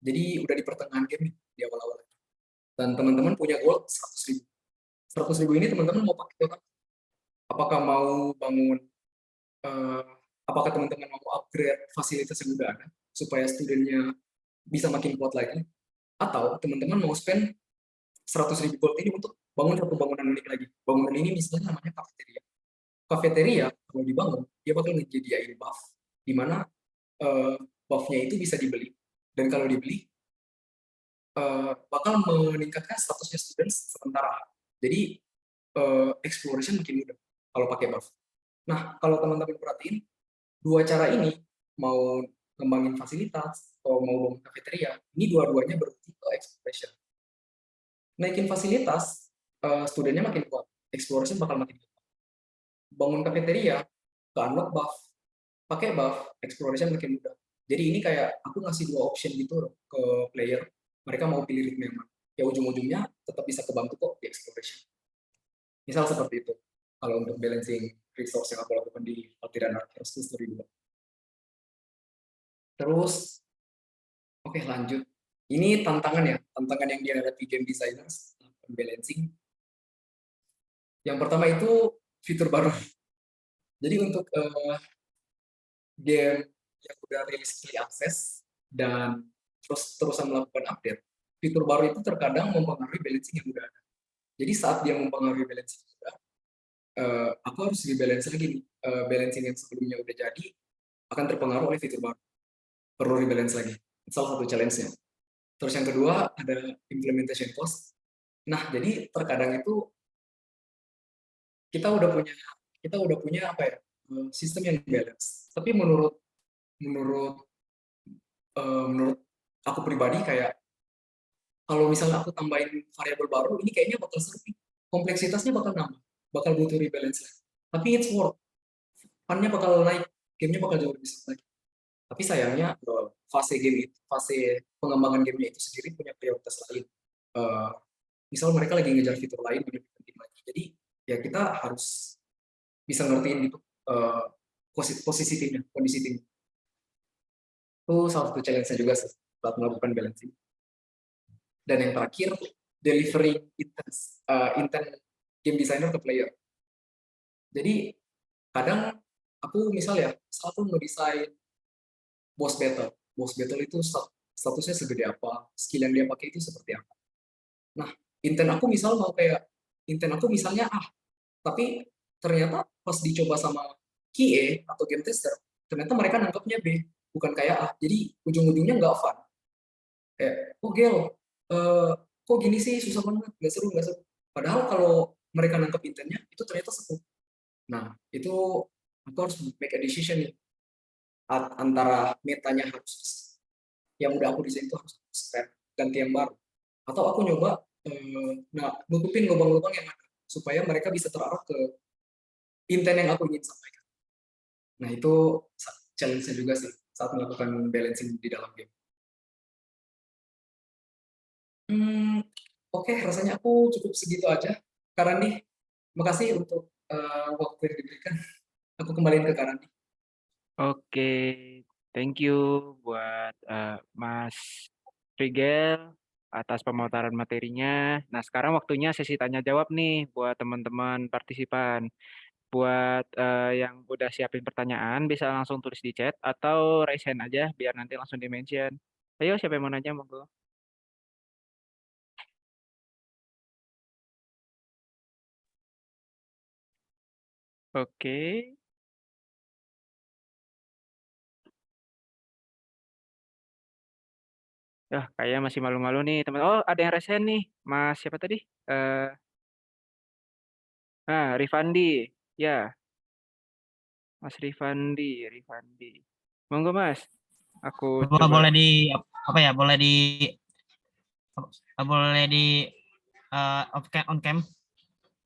Jadi udah di pertengahan game di awal-awal. Dan teman-teman punya goal 100.000. 100.000 ini teman-teman mau pakai buat apa? Apakah mau bangun, apakah teman-teman mau upgrade fasilitas yang udah ada supaya studentnya bisa makin kuat lagi? Atau teman-teman mau spend 100.000 gold ini untuk bangun satu bangunan unik lagi. Bangunan ini misalnya namanya kafeteria. Kafeteria kalau dibangun, dia bakal menyediain buff, di mana buff-nya itu bisa dibeli. Dan kalau dibeli, bakal meningkatkan statusnya student sementara. Jadi, exploration makin mudah kalau pakai buff. Nah, kalau teman-teman perhatiin, dua cara ini, mau ngembangin fasilitas atau mau bangun kafeteria, ini dua-duanya berarti ke exploration. Naikin fasilitas, studentnya makin kuat, exploration bakal makin kuat. Bangun kafeteria, ke unlock buff, pakai buff, exploration makin mudah. Jadi ini kayak aku ngasih dua option gitu ke player, mereka mau pilih ritme yang mana. Ya ujung-ujungnya tetap bisa kebantu kok di exploration. Misal seperti itu, kalau untuk balancing resource yang aku lakukan di Valkyrie Heroes Full Story 2. Terus, oke lanjut. Ini tantangan ya, tantangan yang dihadapi game designers, balancing. Yang pertama itu fitur baru. Jadi untuk game yang udah rilis early access dan terusan melakukan update, fitur baru itu terkadang mempengaruhi balancing yang udah ada. Jadi saat dia mempengaruhi balancing yang udah, aku harus rebalance lagi nih. Balancing yang sebelumnya udah jadi akan terpengaruh oleh fitur baru. Perlu rebalance lagi. Salah satu challenge-nya. Terus yang kedua ada implementation cost. Nah, jadi terkadang itu kita udah punya apa ya? Sistem yang balance. Tapi menurut aku pribadi kayak kalau misalnya aku tambahin variabel baru, ini kayaknya bakal seru. Kompleksitasnya bakal nambah, bakal butuh rebalance lagi. Tapi it's worth. Fun-nya bakal naik, gamenya bakal jauh lebih seru lagi. Tapi sayangnya fase pengembangan gamenya itu sendiri punya prioritas lain. Misal mereka lagi ngejar fitur lain lebih penting lagi. Jadi ya kita harus bisa ngertiin gitu posisi timnya, kondisi tim. Itu salah satu challenge-nya juga saat melakukan balancing. Dan yang terakhir, delivering intent game designer ke player. Jadi kadang aku misalnya aku ngedesain boss battle. Boss battle itu statusnya segede apa, skill yang dia pakai itu seperti apa. Nah, intent aku misalnya tapi ternyata pas dicoba sama QA atau game tester, ternyata mereka nangkapnya B, bukan kayak A. Jadi ujung-ujungnya nggak fun. Kok gini sih, susah banget, nggak seru. Padahal kalau mereka nangkep intentnya, itu ternyata seru. Nah, itu aku harus make a decision nih. Antara metanya harus yang udah aku desain itu harus scrap, ganti yang baru. Atau aku nyoba nutupin lubang-lubang yang ada, supaya mereka bisa terarah ke intent yang aku ingin sampaikan. Nah, itu challenge-nya juga sih, saat melakukan balancing di dalam game. Oke, rasanya aku cukup segitu aja. Kak Randi, makasih untuk waktu yang diberikan. Aku kembaliin ke Kak Randi. Oke, thank you buat Mas Rigel atas pemaparan materinya. Nah, sekarang waktunya sesi tanya jawab nih buat teman-teman partisipan. Buat yang udah siapin pertanyaan bisa langsung tulis di chat atau raise hand aja biar nanti langsung di-mention. Ayo siapa yang mau nanya monggo. Oke. Ya, kayaknya masih malu-malu nih teman. Oh, ada yang raise hand nih. Mas siapa tadi? Rifandi. Ya, Mas Rifandi. Monggo Mas. Aku coba. Boleh di apa ya? Boleh di on cam.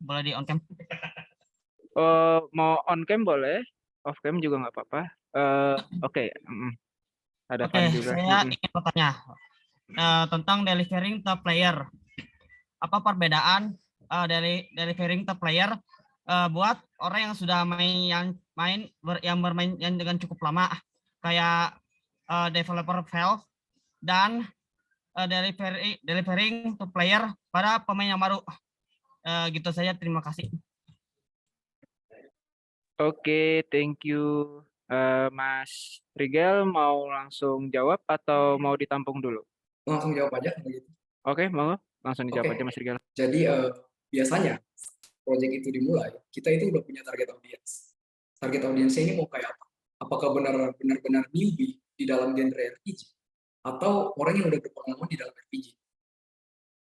Boleh di on cam. Mau on cam boleh, off cam juga nggak apa-apa. Oke. Ada Oke, Van juga. saya ingin bertanya tentang delivering to player. Apa perbedaan dari delivering to player buat orang yang sudah bermain yang dengan cukup lama, kayak developer Valve, dan delivering to player pada pemain yang baru. Gitu saja, terima kasih. Oke, thank you. Mas Rigel mau langsung jawab atau mau ditampung dulu? Langsung jawab aja kalau gitu. Oke, mau langsung dijawab Oke. aja Mas Rigel. Jadi biasanya proyek itu dimulai, kita itu udah punya target audience. Target audiensnya ini mau kayak apa? Apakah benar-benar newbie di dalam genre RPG atau orang yang udah berpengalaman di dalam RPG?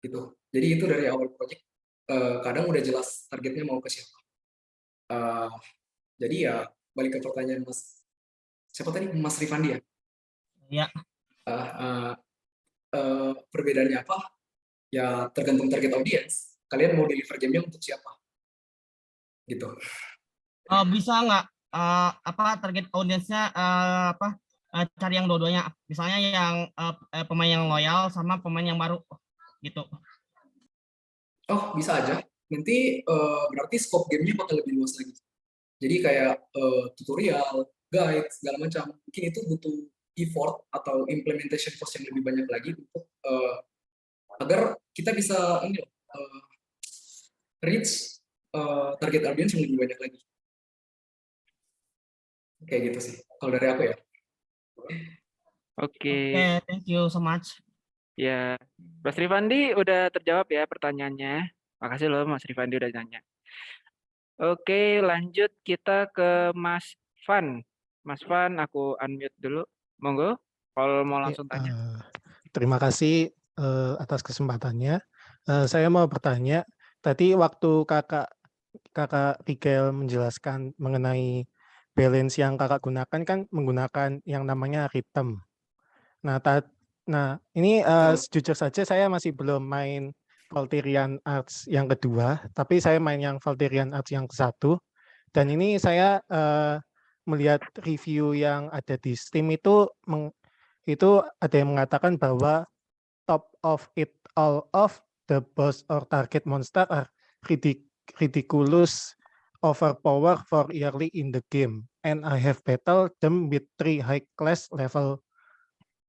Gitu. Jadi itu dari awal proyek kadang udah jelas targetnya mau ke siapa. Jadi ya balik ke pertanyaan Mas, siapa tadi? Mas Rifandi ya? Ya. Perbedaannya apa? Ya tergantung target audience. Kalian mau deliver gamenya untuk siapa? Gitu. Bisa nggak target audiensnya cari yang dua-duanya, misalnya yang pemain yang loyal sama pemain yang baru gitu. Oh, bisa aja. Nanti berarti scope gamenya bakal lebih luas lagi. Jadi kayak tutorial, guide, segala macam. Mungkin itu butuh effort atau implementation cost yang lebih banyak lagi untuk agar kita bisa reach target audience yang lebih banyak lagi. Kayak gitu sih. Kalau dari aku ya. Oke, Thank you so much. ya. Mas Rifandi udah terjawab ya pertanyaannya. Makasih loh Mas Rifandi udah nanya. Oke, lanjut kita ke Mas Van. Mas Van, aku unmute dulu. Monggo, kalau mau langsung tanya. Terima kasih atas kesempatannya. Saya mau bertanya, tadi waktu kakak Rigel menjelaskan mengenai balance yang kakak gunakan kan menggunakan yang namanya rhythm. Nah, ini jujur saja saya masih belum main Valkyrian Arts yang kedua, tapi saya main yang Valkyrian Arts yang ke-1. Dan ini saya melihat review yang ada di Steam itu ada yang mengatakan bahwa top of it all of the boss or target monster are ridiculous overpower for early in the game, and I have battled them with 3 high class level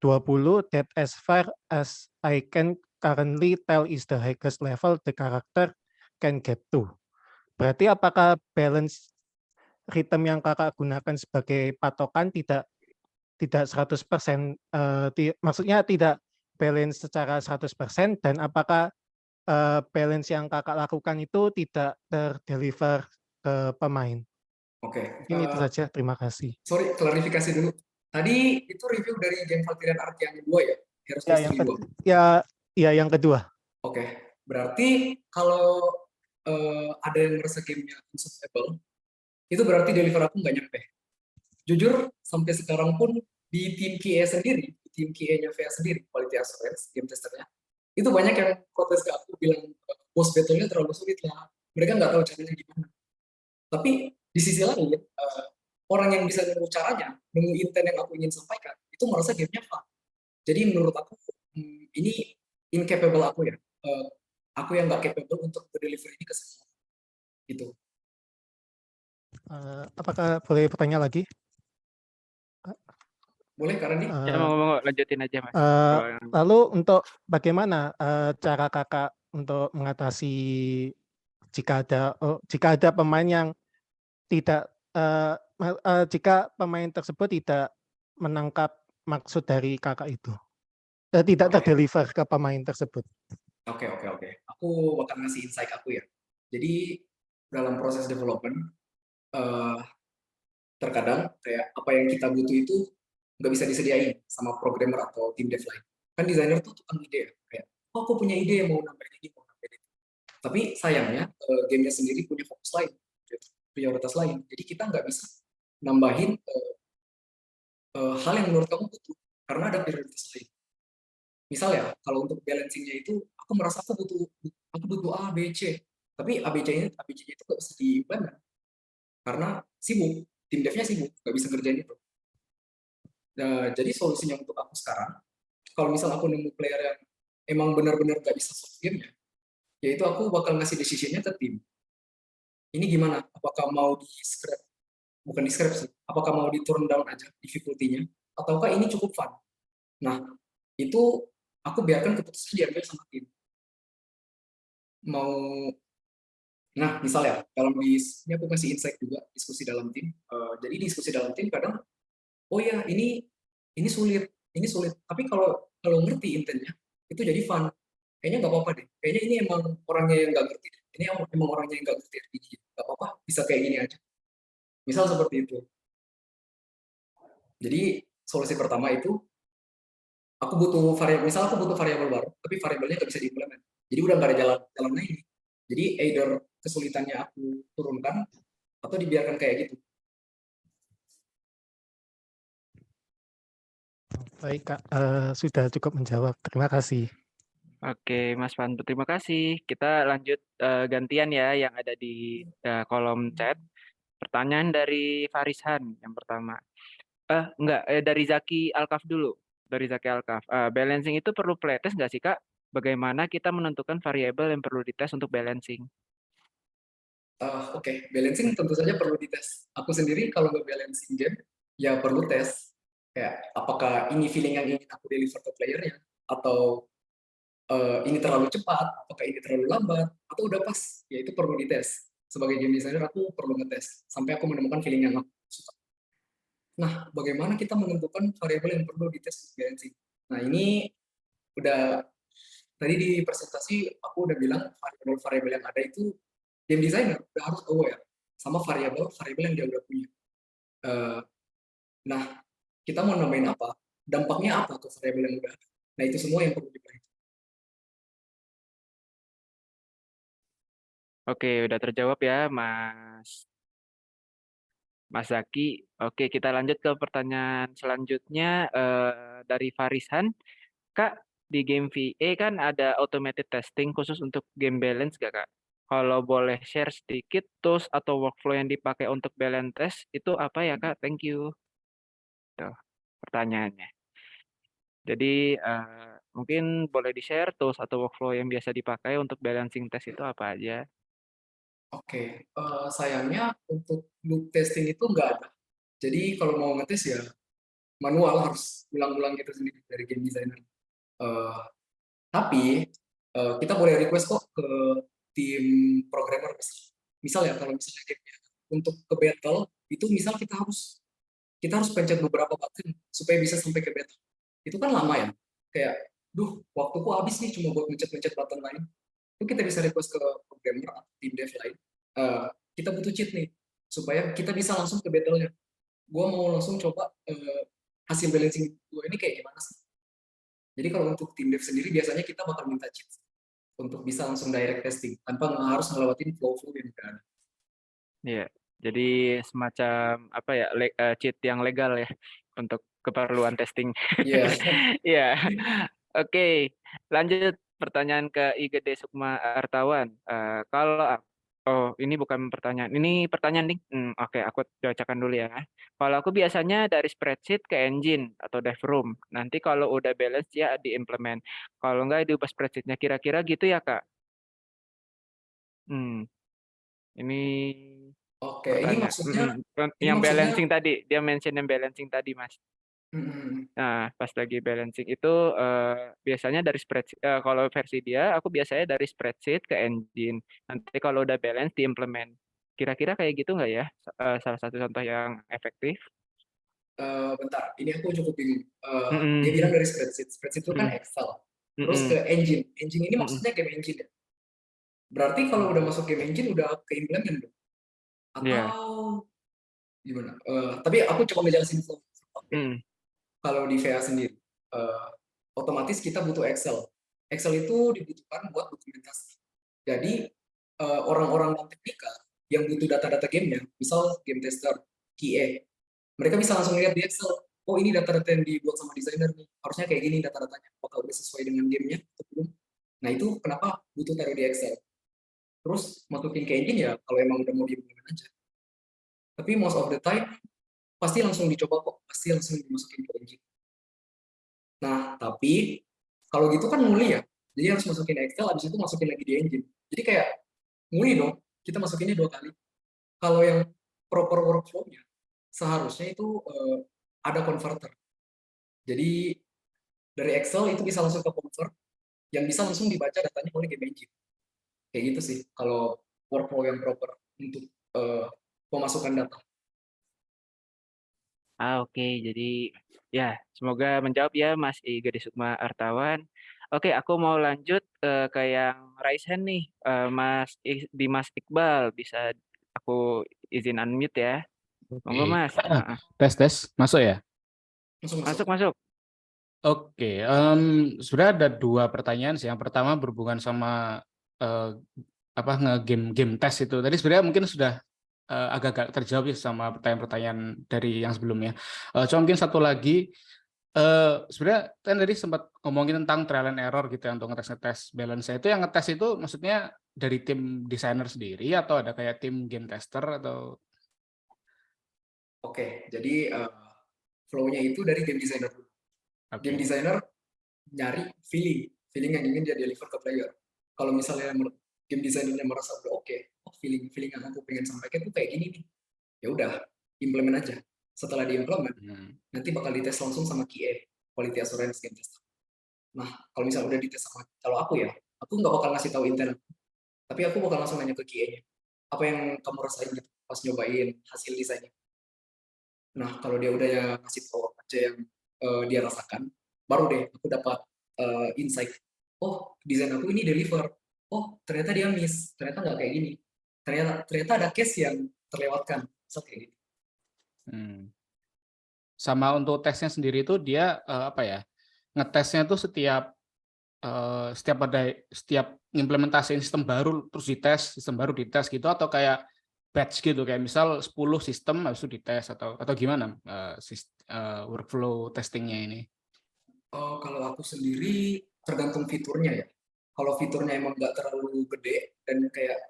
20 that as far as I can currently tell is the highest level the character can get to. Berarti apakah balance rhythm yang kakak gunakan sebagai patokan tidak 100%, maksudnya tidak balance secara 100%, dan apakah balance yang kakak lakukan itu tidak terdeliver ke pemain? Oke. Ini itu saja, terima kasih. Sorry, klarifikasi dulu. Tadi itu review dari game Valkyrian Arts yang kedua ya? Heroes Ya, Mystery 2. yang kedua. Oke. Berarti kalau ada yang merasa gamenya unsurvivable, itu berarti deliver aku nggak nyampe. Jujur, sampai sekarang pun di tim QA sendiri, tim QA-nya VA sendiri, Quality Assurance, game testernya, itu banyak yang protes ke aku, bilang boss battle-nya terlalu sulit lah. Mereka nggak tahu caranya gimana. Tapi di sisi lain, orang yang bisa nemu caranya, nemu intent yang aku ingin sampaikan, itu merasa gamenya fun. Jadi menurut aku, ini incapable aku ya. Aku yang nggak capable untuk deliver ini ke semua. Gitu. Apakah boleh bertanya lagi? Boleh, karena ini. Ya, mau lanjutin aja Mas. Lalu untuk bagaimana cara kakak untuk mengatasi jika ada pemain yang tidak jika pemain tersebut tidak menangkap maksud dari kakak itu, tidak Oke. terdeliver ke pemain tersebut. Oke. Aku bakal ngasih insight aku ya. Jadi dalam proses development, eh, terkadang kayak apa yang kita butuh itu nggak bisa disediain sama programmer atau tim dev lain. Kan desainer tuh tukang ide ya. Kayak, oh aku punya ide mau nambahin ini, mau nambahin itu. Tapi sayangnya gamenya sendiri punya fokus lain, prioritas lain. Jadi kita nggak bisa nambahin hal yang menurut kamu butuh karena ada prioritas lain. Misal ya, kalau untuk balancingnya itu, aku merasa aku butuh A, B, C. Tapi ABC-nya itu nggak bisa diimplement karena sibuk, tim dev-nya sibuk, nggak bisa ngerjain itu. Nah, jadi solusinya untuk aku sekarang, kalau misal aku nemu player yang emang benar-benar nggak bisa soft game-nya, yaitu aku bakal ngasih decision-nya ke tim. Ini gimana? Apakah mau di-scrap? Bukan di-scrap sih. Apakah mau di-turn down aja difficulty-nya? Ataukah ini cukup fun? Nah, itu aku biarkan keputusan diambil sama tim. Nah, misalnya dalam ini aku kasih insight juga diskusi dalam tim. Jadi diskusi dalam tim kadang, oh ya ini sulit, Tapi kalau ngerti intinya, itu jadi fun. Kayaknya nggak apa-apa deh. Kayaknya ini emang orangnya yang nggak ngerti. Ini emang orangnya yang nggak ngerti RPG. Nggak apa-apa, bisa kayak gini aja. Misal seperti itu. Jadi solusi pertama itu, aku butuh variabel baru, tapi variabelnya nggak bisa diimplement. Jadi udah nggak ada jalan lain. Jadi either kesulitannya aku turunkan atau dibiarkan kayak gitu. Baik Kak, sudah cukup menjawab. Terima kasih. Oke, Mas Pandu, terima kasih. Kita lanjut gantian ya yang ada di kolom chat. Pertanyaan dari Farishan yang pertama. Dari Zaki Alkaf dulu. Dari Zaki Alkaf. Balancing itu perlu playtest nggak sih, Kak? Bagaimana kita menentukan variabel yang perlu dites untuk balancing? Oke. Balancing tentu saja perlu dites. Aku sendiri kalau nge-balancing game, ya perlu tes. Kayak, apakah ini feeling yang ingin aku deliver ke playernya, atau ini terlalu cepat, apakah ini terlalu lambat, atau udah pas, ya itu perlu dites. Sebagai game designer, aku perlu ngetes, sampai aku menemukan feeling yang aku suka. Nah, bagaimana kita menentukan variabel yang perlu dites untuk balancing? Nah, ini udah, tadi di presentasi aku udah bilang variabel-variabel yang ada itu game designer udah harus aware sama variabel-variabel yang dia udah punya. Nah, kita mau nambahin apa? Dampaknya apa ke variabel yang udah ada? Nah, itu semua yang perlu diperhatikan. Oke, udah terjawab ya, Mas Zaki. Oke, kita lanjut ke pertanyaan selanjutnya dari Farishan. Kak, di game VA kan ada automated testing khusus untuk game balance gak, Kak? Kalau boleh share sedikit tools atau workflow yang dipakai untuk balance test, itu apa ya, Kak? Thank you. Tuh, pertanyaannya. Jadi, mungkin boleh di-share tools atau workflow yang biasa dipakai untuk balancing test itu apa aja? Oke, sayangnya untuk loop testing itu nggak ada. Jadi kalau mau ngetes ya manual, harus ulang-ulang gitu sendiri dari game designer. Tapi kita boleh request kok ke tim programmer. Misal ya, kalau misalnya game untuk ke battle itu, misal kita harus pencet beberapa button supaya bisa sampai ke battle. Itu kan lama ya. Kayak, waktuku habis nih cuma buat mencet-mencet button lain. Itu kita bisa request ke programmer atau tim dev lain. Kita butuh cheat nih supaya kita bisa langsung ke battle-nya. Gua mau langsung coba hasil balancing gue ini kayak gimana sih. Jadi kalau untuk tim dev sendiri biasanya kita bakal minta cheat untuk bisa langsung direct testing tanpa harus ngelewatin flow-flow yang udah ada. Iya, jadi semacam apa ya, cheat yang legal ya untuk keperluan testing. Iya. Iya. Oke, lanjut pertanyaan ke IGD Sukma Artawan. Ini bukan pertanyaan, ini pertanyaan nih. Oke, aku bacakan dulu ya. Kalau aku biasanya dari spreadsheet ke engine atau dev room. Nanti kalau udah balance ya diimplement. Kalau enggak diubah spreadsheetnya. Kira-kira gitu ya, Kak? Ini Oke, ini pertanyaan. maksudnya Yang balancing tadi, dia mention yang balancing tadi, Mas. Nah, pas lagi balancing itu biasanya dari spreadsheet. Kalau versi dia, aku biasanya dari spreadsheet ke engine. Nanti kalau udah balance diimplement. Kira-kira kayak gitu nggak ya? Salah satu contoh yang efektif? Bentar, ini aku cukup bingung. Dia Mm-mm. bilang dari spreadsheet. Spreadsheet itu kan Mm-mm. Excel. Terus Mm-mm. ke engine. Engine ini Mm-mm. maksudnya game engine ya? Berarti kalau udah masuk game engine udah ke implement dong? Atau Iya. gimana? Tapi aku coba ngejelasin flow. Oke. Mm. Kalau di VA sendiri, otomatis kita butuh Excel. Excel itu dibutuhkan buat dokumentasi. Jadi orang-orang non teknikal yang butuh data-data gamenya, misal game tester, QA, mereka bisa langsung lihat di Excel. Oh, ini data-data yang dibuat sama desainer nih. Harusnya kayak gini data-datanya. Apakah udah sesuai dengan gamenya atau belum? Nah, itu kenapa butuh taruh di Excel. Terus masukin ke engine ya kalau emang udah mau diimplement aja. Tapi most of the time pasti langsung dicoba kok, pasti langsung dimasukin ke engine. Nah, tapi kalau gitu kan nguli ya. Jadi harus masukin Excel, habis itu masukin lagi di engine. Jadi kayak nguli dong, kita masukinnya 2 kali. Kalau yang proper workflow-nya, seharusnya itu ada converter. Jadi dari Excel itu bisa langsung ke convert, yang bisa langsung dibaca datanya oleh game engine. Kayak gitu sih, kalau workflow yang proper untuk pemasukan data. Oke. Jadi ya, semoga menjawab ya Mas Iga Sukma Artawan. Oke, aku mau lanjut ke yang raise hand nih, Dimas Iqbal. Bisa aku izin unmute ya. Monggo Oke. Mas. Heeh. Tes, masuk ya? Langsung masuk. Masuk, masuk. Oke, sebenarnya ada 2 pertanyaan sih. Yang pertama berhubungan sama game tes itu. Tadi sebenarnya mungkin sudah agak-agak terjawab ya sama pertanyaan-pertanyaan dari yang sebelumnya. Cuma mungkin satu lagi, sebenarnya kan tadi sempat ngomongin tentang trial and error gitu ya untuk ngetes balance. Itu yang ngetes itu maksudnya dari tim desainer sendiri atau ada kayak tim game tester atau? Oke, jadi flow-nya itu dari game designer. Game designer nyari feeling yang ingin dia deliver ke player. Kalau misalnya game designernya merasa udah oke, feeling yang aku pengen sampaikan tuh kayak gini nih, ya udah implement aja. Setelah diimplement, nanti bakal dites langsung sama QA, quality assurance game tester. Nah, kalau misalnya udah dites sama, kalau aku ya, aku nggak bakal ngasih tahu intern, tapi aku bakal langsung nanya ke QA-nya, apa yang kamu rasain gitu pas nyobain hasil desainnya. Nah, kalau dia udah ya ngasih tahu aja yang dia rasakan, baru deh aku dapat insight. Oh, desain aku ini deliver. Oh, ternyata dia miss. Ternyata nggak kayak gini. Ternyata ada case yang terlewatkan. So, kayak gitu. Sama untuk tesnya sendiri itu dia apa ya? Ngetesnya tuh setiap implementasi sistem baru terus dites, sistem baru dites gitu, atau kayak batch gitu, kayak misal 10 sistem habis itu dites atau gimana workflow testingnya ini? Kalau aku sendiri tergantung fiturnya ya. Kalau fiturnya emang nggak terlalu gede dan kayak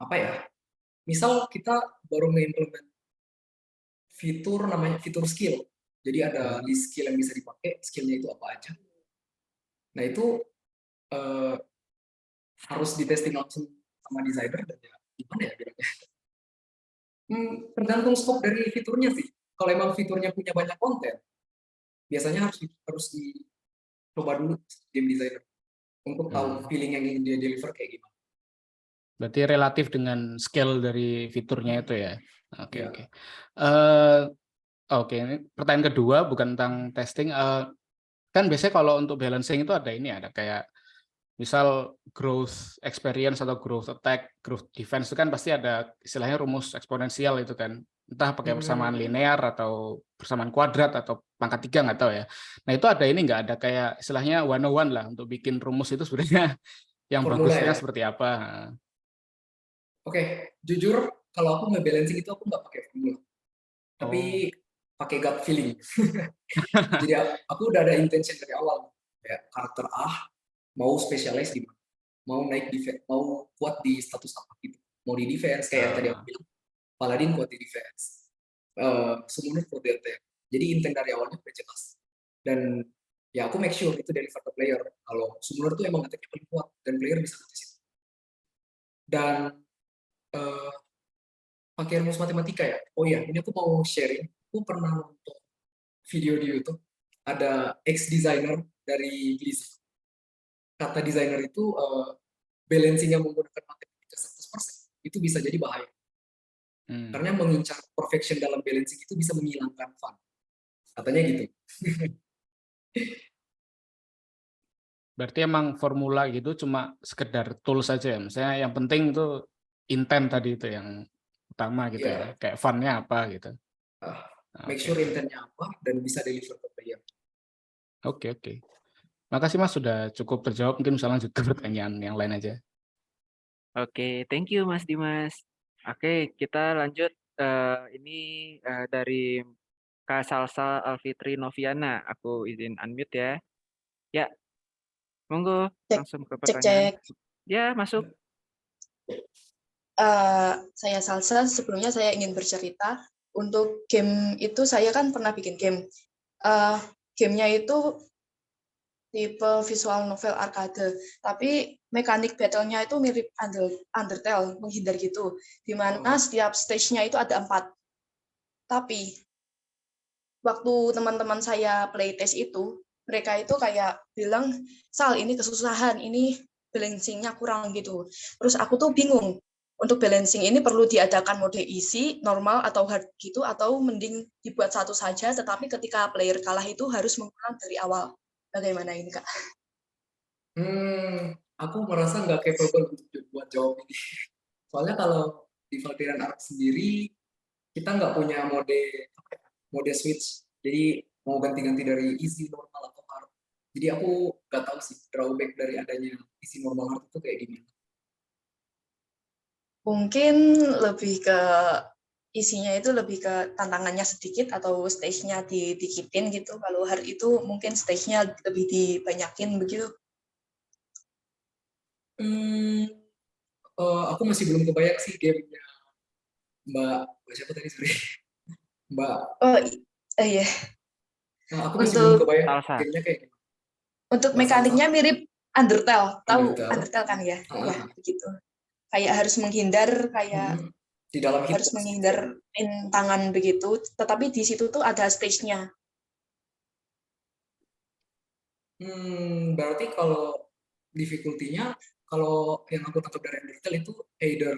apa ya? Misal kita baru nge-implement fitur namanya fitur skill. Jadi ada list skill yang bisa dipakai, skillnya itu apa aja. Nah itu harus ditesting langsung sama designer dan ya gimana ya bilangnya? Tergantung scope dari fiturnya sih. Kalau emang fiturnya punya banyak konten, biasanya harus dicoba dulu game designer untuk tahu feeling yang ingin dia deliver kayak gimana. Berarti relatif dengan scale dari fiturnya itu ya. Oke, Ya. oke. Oke, ini pertanyaan kedua bukan tentang testing. Kan biasanya kalau untuk balancing itu ada ini, ada kayak misal growth experience atau growth attack, growth defense itu kan pasti ada istilahnya rumus eksponensial itu kan. Entah pakai persamaan linear atau persamaan kuadrat atau pangkat 3, nggak tahu ya. Nah itu ada ini nggak, ada kayak istilahnya 101 lah untuk bikin rumus itu sebenarnya yang Formula bagusnya ya? seperti apa. Oke, jujur kalau aku nge-balancing itu aku nggak pakai formula. Tapi pakai gut feeling. Jadi aku udah ada intention dari awal. Kayak karakter A mau specialize di mana, mau naik defense, mau kuat di status apa gitu, mau di defense kayak yang tadi aku bilang, Paladin kuat di defense, Summoner kuat di attack. Jadi intent dari awalnya udah jelas. Dan ya aku make sure itu deliver ke player kalau Summoner tuh emang attack-nya paling kuat dan player bisa ngetes itu. Dan pakai rumus matematika ya. Oh iya, ini aku mau sharing. Aku pernah nonton video di YouTube ada ex-designer dari Blizzard. Kata desainer itu balancing yang menggunakan matematika 100% itu bisa jadi bahaya. Hmm. Karena mengincar perfection dalam balancing itu bisa menghilangkan fun. Katanya gitu. Berarti emang formula gitu cuma sekedar tools saja ya. Misalnya yang penting itu intent tadi itu yang utama gitu Ya, ya. Kayak fun-nya apa gitu. make Oke. sure intentnya apa dan bisa deliver ke player. Oke, oke. Makasih Mas sudah cukup terjawab. Mungkin bisa lanjut ke pertanyaan yang lain aja. Oke, thank you Mas Dimas. Oke, kita lanjut. Ini dari Kak Salsa Alfitri Noviana. Aku izin unmute ya. Ya, monggo Cek, langsung ke cek, pertanyaan. cek. Ya, masuk. Saya Salsa, sebelumnya saya ingin bercerita. Untuk game itu saya kan pernah bikin game. Gamenya itu tipe visual novel arcade, tapi mekanik battle-nya itu mirip Undertale, menghindar gitu, di mana setiap stage-nya itu ada 4. Tapi waktu teman-teman saya playtest itu, mereka itu kayak bilang, Sal, ini kesusahan, ini balancing-nya kurang gitu. Terus aku tuh bingung, untuk balancing ini perlu diadakan mode easy, normal, atau hard gitu, atau mending dibuat satu saja, tetapi ketika player kalah itu harus mengulang dari awal. Bagaimana ini, Kak? Aku merasa nggak capable untuk buat jawab ini. Soalnya kalau di Valkyrian Arc sendiri, kita nggak punya mode switch. Jadi mau ganti-ganti dari easy, normal, atau hard. Jadi aku nggak tahu sih drawback dari adanya easy, normal, hard itu kayak gimana. Mungkin lebih ke isinya itu lebih ke tantangannya sedikit atau stage-nya didikitin gitu. Kalau hard itu mungkin stage-nya lebih dibanyakin begitu. Aku masih belum kebayang sih gamenya Mbak siapa tadi, sorry. Mbak. Oh iya. Aku masih belum kebayang Salsa. gamenya kayak gimana. Untuk Mbak mekaniknya Salsa. mirip Undertale. Tahu Undertale kan ya? Ya, begitu. Kayak harus menghindar, kayak di dalam harus menghindarin tangan begitu. Tetapi di situ tuh ada stage-nya. Berarti kalau difficulty-nya, kalau yang aku tangkap dari Undertale itu either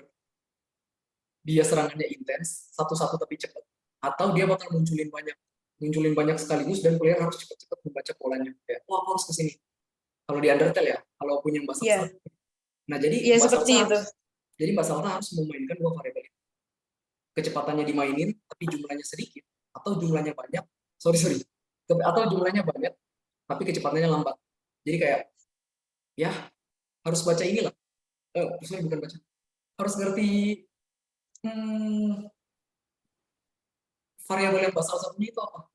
dia serangannya intens, satu-satu tapi cepat, atau dia bakal munculin banyak sekaligus dan player harus cepat-cepat membaca polanya. Kayak, wah, aku harus ke sini. Kalau di Undertale ya, kalau punya Mbak Salsa. Iya. Nah, jadi Iya, Mbak seperti Salsa itu. Jadi Mbak Salsa harus memainkan 2 variabel itu. Kecepatannya dimainin, tapi jumlahnya sedikit, atau jumlahnya banyak, atau jumlahnya banyak, tapi kecepatannya lambat. Jadi kayak, ya harus baca inilah. Bukan baca. Harus ngerti variabel yang Mbak Salsa punya itu apa.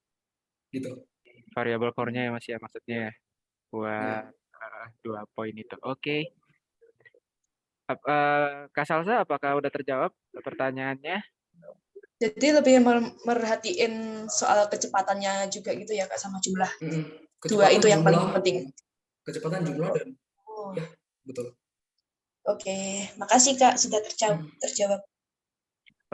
Gitu. Variabel core-nya ya Mas ya, maksudnya buat 2 poin itu. Oke. Kak Salsa, apakah udah terjawab pertanyaannya? Jadi lebih merhatiin soal kecepatannya juga gitu ya Kak, sama jumlah. Dua itu yang paling penting. Kecepatan, jumlah, dan ya, betul. Oke, makasih Kak sudah terjawab.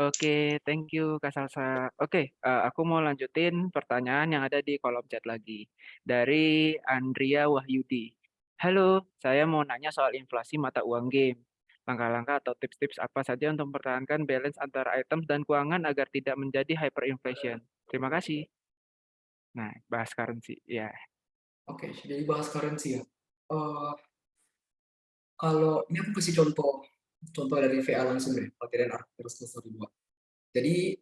Oke, thank you Kak Salsa. Oke, aku mau lanjutin pertanyaan yang ada di kolom chat lagi. Dari Andrea Wahyudi. Halo, saya mau nanya soal inflasi mata uang game. Langkah-langkah atau tips-tips apa saja untuk mempertahankan balance antara items dan keuangan agar tidak menjadi hyperinflation? Terima kasih. Nah, bahas currency, ya. Oke, jadi bahas currency ya. Kalau ini aku kasih contoh dari VA langsung deh, Valkyrian Arc semester 2. Jadi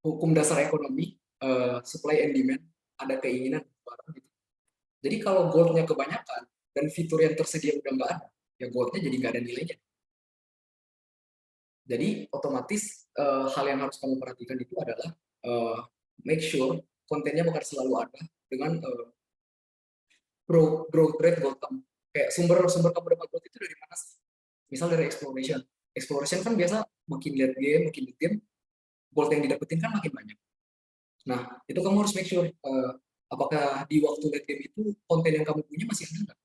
hukum dasar ekonomi, supply and demand, ada keinginan barang gitu. Jadi kalau gold-nya kebanyakan dan fitur yang tersedia udah nggak ada, ya gold-nya jadi nggak ada nilainya. Jadi otomatis hal yang harus kamu perhatikan itu adalah make sure kontennya bakal selalu ada dengan growth rate gold kamu. Kayak sumber kamu dapat gold itu dari mana sih? Misal dari exploration. Exploration kan biasa makin late game, gold yang didapetin kan makin banyak. Nah, itu kamu harus make sure apakah di waktu late game itu konten yang kamu punya masih ada nggak?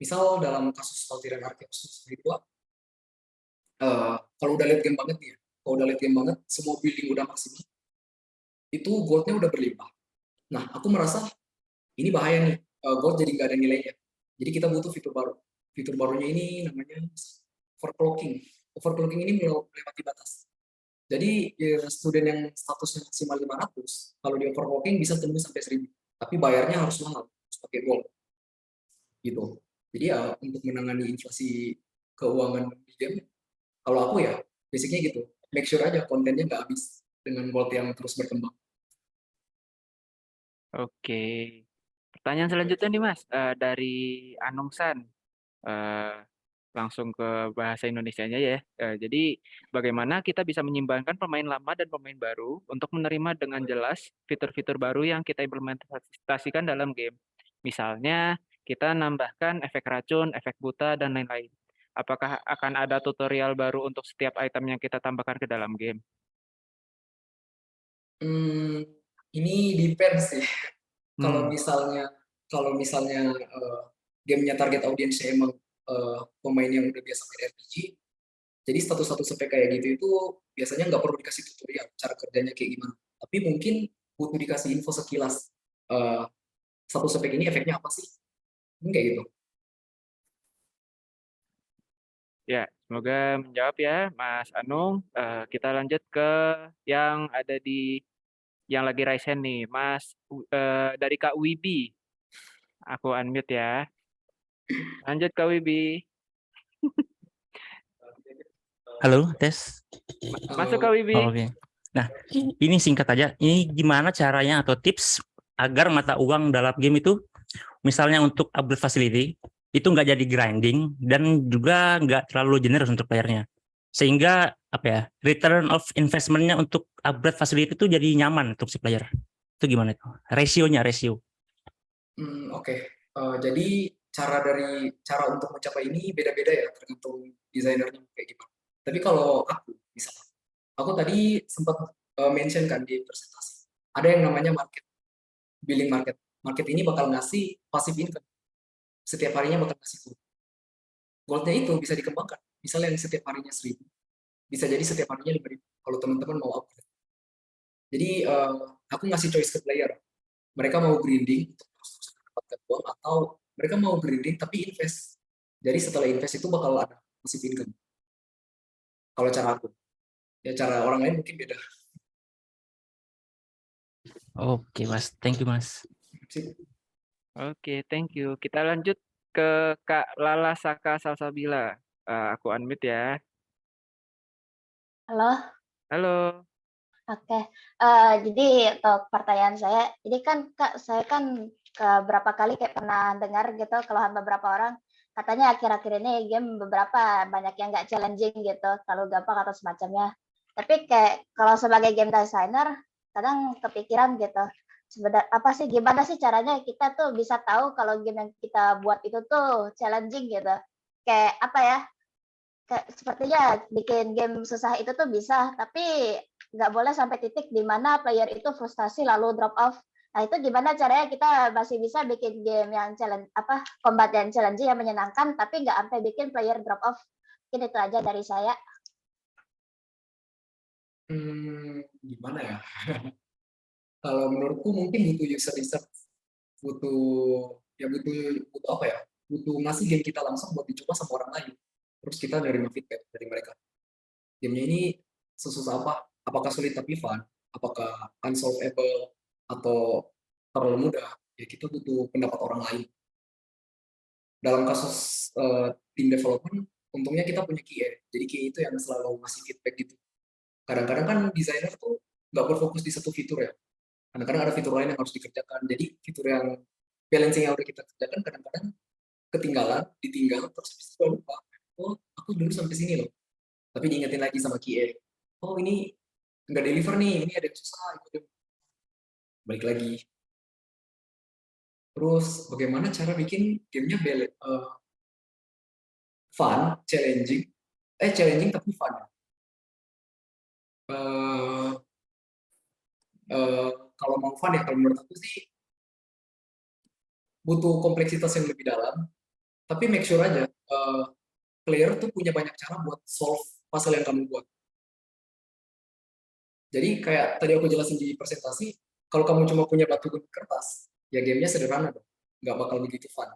Misal dalam kasus Valkyrian Arc itu, kalau udah late game banget nih ya, semua building udah maksimal, itu goldnya udah berlimpah. Nah, aku merasa ini bahaya nih, gold jadi nggak ada nilainya. Jadi kita butuh fitur baru. Fitur barunya ini namanya overclocking. overclocking ini melewati batas. Jadi student yang statusnya maksimal 500, kalau di overclocking bisa tembus sampai 1000, tapi bayarnya harus mahal, harus pakai gold. Gitu. Jadi ya untuk menangani inflasi keuangan di game, kalau aku ya basicnya gitu, make sure aja kontennya nggak habis dengan gold yang terus berkembang. Oke. Pertanyaan selanjutnya nih Mas, dari Anungsan. Langsung ke bahasa Indonesianya ya. Jadi bagaimana kita bisa menyimbangkan pemain lama dan pemain baru untuk menerima dengan jelas fitur-fitur baru yang kita implementasikan dalam game. Misalnya kita nambahkan efek racun, efek buta, dan lain-lain. Apakah akan ada tutorial baru untuk setiap item yang kita tambahkan ke dalam game? Ini depends sih. Kalau Hmm. misalnya gamenya target audiensnya emang pemain yang udah biasa main RPG, jadi status-status spek kayak gitu itu biasanya nggak perlu dikasih tutorial cara kerjanya kayak gimana. Tapi mungkin butuh dikasih info sekilas. Status spek ini efeknya apa sih? Mungkin kayak gitu. Ya, semoga menjawab ya Mas Anung. Kita lanjut ke yang ada di yang lagi raise hand nih, Mas dari Kak Wibi. Aku unmute ya. Lanjut Kak Wibi. Halo, tes. Masuk Kak Wibi. Oh, oke. Nah, ini singkat aja. Ini gimana caranya atau tips agar mata uang dalam game itu, misalnya untuk upgrade facility, itu nggak jadi grinding dan juga nggak terlalu generous untuk playernya. Sehingga apa ya, return of investment-nya untuk upgrade facility itu jadi nyaman untuk si player. Itu gimana itu? Rasio. Oke. Jadi cara untuk mencapai ini beda-beda ya, tergantung desainernya kayak gimana. Tapi kalau aku, misalnya, aku tadi sempat mention kan di presentasi, ada yang namanya billing market. Market ini bakal ngasih passive income. Setiap harinya bakal ngasih gold. Goldnya itu bisa dikembangkan. Misalnya yang setiap harinya 1000, bisa jadi setiap harinya 5000 kalau teman-teman mau upgrade. Jadi aku ngasih choice ke player. Mereka mau grinding untuk terus mendapatkan uang, atau mereka mau grinding tapi invest. Jadi setelah invest itu bakal ada passive income. Kalau cara aku, ya cara orang lain mungkin beda. Oke, Mas. Thank you, Mas. Oke, thank you. Kita lanjut ke Kak Lala Saka Salsabila. Aku unmute ya. Halo. Halo. Oke. Jadi untuk pertanyaan saya, ini kan Kak, saya kan beberapa kali kayak pernah dengar gitu keluhan beberapa orang, katanya akhir-akhir ini game beberapa banyak yang nggak challenging gitu, terlalu gampang atau semacamnya. Tapi kayak kalau sebagai game designer, kadang kepikiran gitu, sebenarnya apa sih, gimana sih caranya kita tuh bisa tahu kalau game yang kita buat itu tuh challenging gitu. Kayak apa ya, sepertinya bikin game susah itu tuh bisa, tapi nggak boleh sampai titik di mana player itu frustasi lalu drop off. Nah, itu gimana caranya kita masih bisa bikin game yang combat yang challenging yang menyenangkan, tapi nggak sampai bikin player drop off. Mungkin itu aja dari saya. Gimana ya? Kalau menurutku mungkin butuh user research, butuh apa ya? Butuh ngasih game kita langsung buat dicoba sama orang lain. Terus kita nerima feedback dari mereka. Gamenya ini sesusah apa? Apakah sulit tapi fun? Apakah unsolvable atau terlalu mudah? Ya kita butuh pendapat orang lain. Dalam kasus tim development, untungnya kita punya QA. Jadi QA itu yang selalu ngasih feedback gitu. Kadang-kadang kan desainer tuh nggak berfokus di satu fitur ya. Kadang-kadang ada fitur lain yang harus dikerjakan. Jadi fitur yang balancing yang udah kita kerjakan kadang-kadang ketinggalan, ditinggal, terus habis itu lupa. Oh, aku dulu sampai sini loh. Tapi diingetin lagi sama QA. Oh, ini nggak deliver nih, ini ada yang susah. Balik lagi. Terus bagaimana cara bikin gamenya fun, challenging tapi fun. Kalau mau fun ya, kalau menurut aku sih butuh kompleksitas yang lebih dalam, tapi make sure aja player tuh punya banyak cara buat solve puzzle yang kamu buat. Jadi kayak tadi aku jelasin di presentasi, kalau kamu cuma punya batu gunting kertas, ya gamenya sederhana dong, nggak bakal begitu fun.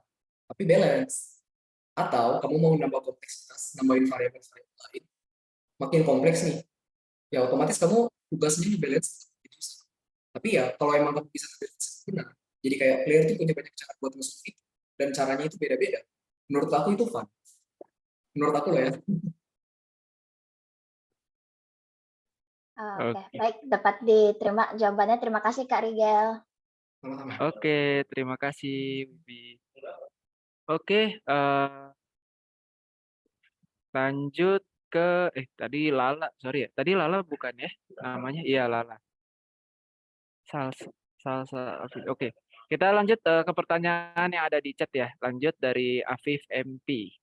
Tapi balance. Atau kamu mau nambah kompleksitas, nambahin variabel lain, makin kompleks nih, ya otomatis kamu tugasnya nge-balance itu. Tapi ya kalau emang kamu bisa benar, jadi kayak player tuh punya banyak cara buat nge-fit dan caranya itu beda-beda. Menurut aku itu fun. Menurut aku lah ya. Oke, baik, dapat diterima jawabannya. Terima kasih Kak Rigel. Sama-sama. Oke, terima kasih Wibi. Oke, lanjut ke tadi Lala, sorry ya. Tadi Lala bukan ya namanya? Iya, Lala. Salsa Afif. Oke. Kita lanjut ke pertanyaan yang ada di chat ya. Lanjut dari Afif MP.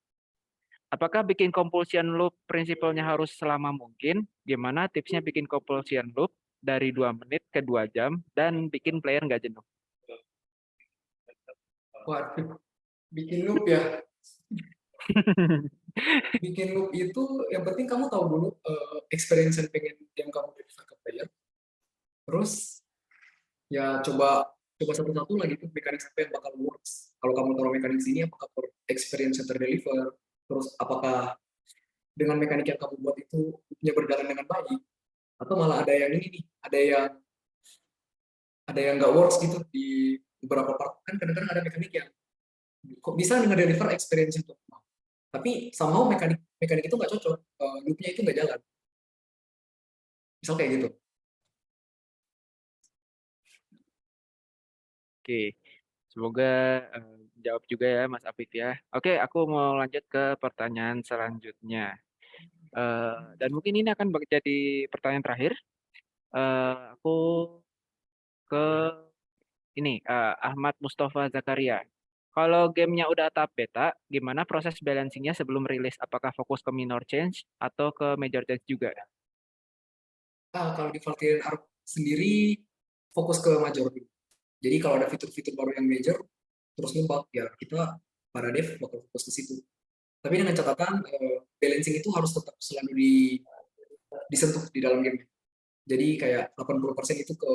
Apakah bikin compulsion loop prinsipalnya harus selama mungkin? Gimana tipsnya bikin compulsion loop dari 2 menit ke 2 jam dan bikin player nggak jenuh? Waduh, bikin loop ya. Bikin loop itu yang penting kamu tahu dulu experience yang pengen yang kamu deliver ke player. Terus ya coba satu-satu lagi tuh mekanik apa yang bakal works. Kalau kamu taruh mekanik sini, apakah experience yang terdeliver? Terus apakah dengan mekanik yang kamu buat itu punya berjalan dengan baik? Atau malah ada yang ini nih, ada yang nggak works gitu di beberapa part. Kan kadang-kadang ada mekanik yang kok bisa nge-deliver experience itu, tapi somehow mekanik itu nggak cocok, loopnya itu nggak jalan. Misal kayak gitu. Oke, semoga jawab juga ya Mas Afif ya. Oke, aku mau lanjut ke pertanyaan selanjutnya. Dan mungkin ini akan jadi pertanyaan terakhir. Aku ke ini Ahmad Mustafa Zakaria. Kalau gamenya udah tahap beta, gimana proses balancingnya sebelum rilis? Apakah fokus ke minor change atau ke major change juga? Kalau di Valkyrian Arc sendiri fokus ke major dulu. Jadi kalau ada fitur-fitur baru yang major terus ngebug, ya kita para dev bakal fokus ke situ. Tapi dengan catatan balancing itu harus tetap selalu disentuh di dalam game. Jadi kayak 80% itu ke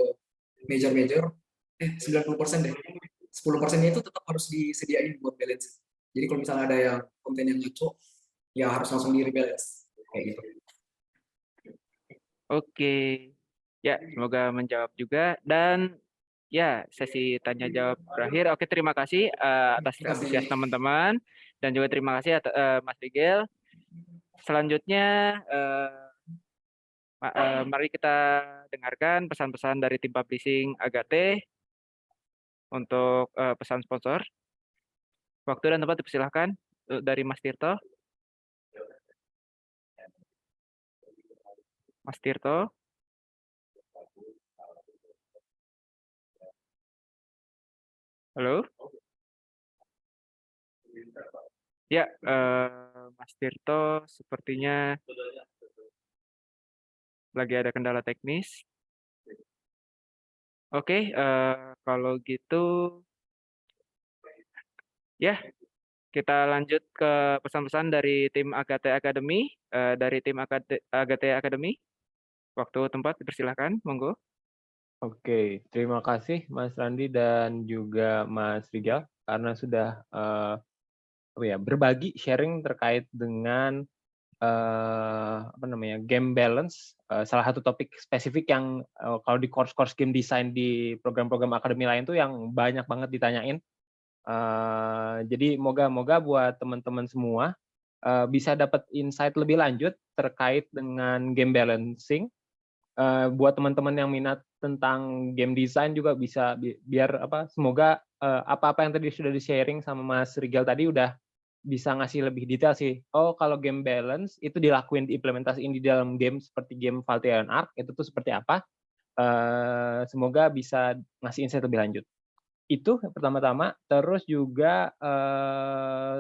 major, 90% deh. 10%-nya itu tetap harus disediain buat balance. Jadi kalau misalnya ada yang konten yang ngaco, ya harus langsung di rebalance kayak gitu. Oke, ya semoga menjawab juga dan ya sesi tanya jawab berakhir. Oke, terima kasih atas antusias teman-teman dan juga terima kasih Mas Rigel. Selanjutnya mari kita dengarkan pesan-pesan dari tim publishing Agate untuk pesan sponsor. Waktu dan tempat dipersilahkan dari Mas Tirto. Mas Tirto. Halo. Ya, Mas Tirto sepertinya lagi ada kendala teknis. Oke, kalau gitu ya kita lanjut ke pesan-pesan dari tim Agate Academy. Dari tim Agate Academy, waktu tempat dipersilahkan, monggo. Oke, terima kasih Mas Randi dan juga Mas Rigel karena sudah berbagi sharing terkait dengan game balance, salah satu topik spesifik yang kalau di course game design di program-program akademi lain tuh yang banyak banget ditanyain. Jadi moga-moga buat teman-teman semua bisa dapat insight lebih lanjut terkait dengan game balancing. Buat teman-teman yang minat tentang game design juga bisa semoga apa-apa yang tadi sudah di-sharing sama Mas Rigel tadi udah bisa ngasih lebih detail sih. Oh, kalau game balance itu diimplementasiin di dalam game seperti game Valkyrian Arc itu tuh seperti apa? Semoga bisa ngasih insight lebih lanjut. Itu pertama-tama. Terus juga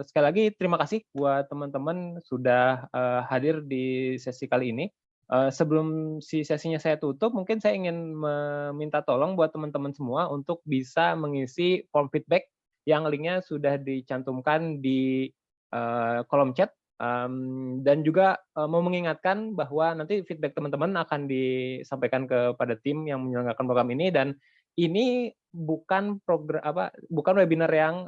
sekali lagi terima kasih buat teman-teman sudah hadir di sesi kali ini. Sebelum sesinya saya tutup, mungkin saya ingin meminta tolong buat teman-teman semua untuk bisa mengisi form feedback yang linknya sudah dicantumkan di kolom chat, dan juga mau mengingatkan bahwa nanti feedback teman-teman akan disampaikan kepada tim yang menyelenggarakan program ini, dan ini bukan webinar yang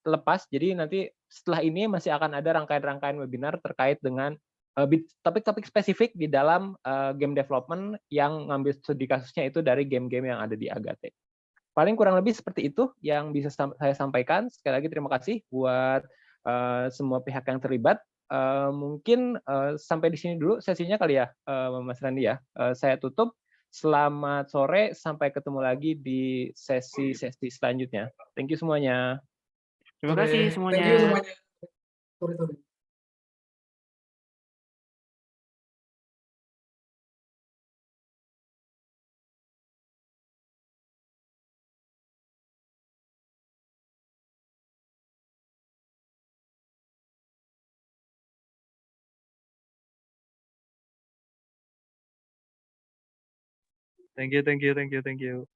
lepas. Jadi nanti setelah ini masih akan ada rangkaian-rangkaian webinar terkait dengan topik-topik spesifik di dalam game development yang ngambil studi kasusnya itu dari game-game yang ada di Agate. Paling kurang lebih seperti itu yang bisa saya sampaikan. Sekali lagi terima kasih buat semua pihak yang terlibat. Mungkin sampai di sini dulu sesinya kali ya, Mas Randi ya. Saya tutup. Selamat sore, sampai ketemu lagi di sesi-sesi selanjutnya. Thank you semuanya. Terima kasih Thank you semuanya. semuanya. Sorry. Thank you.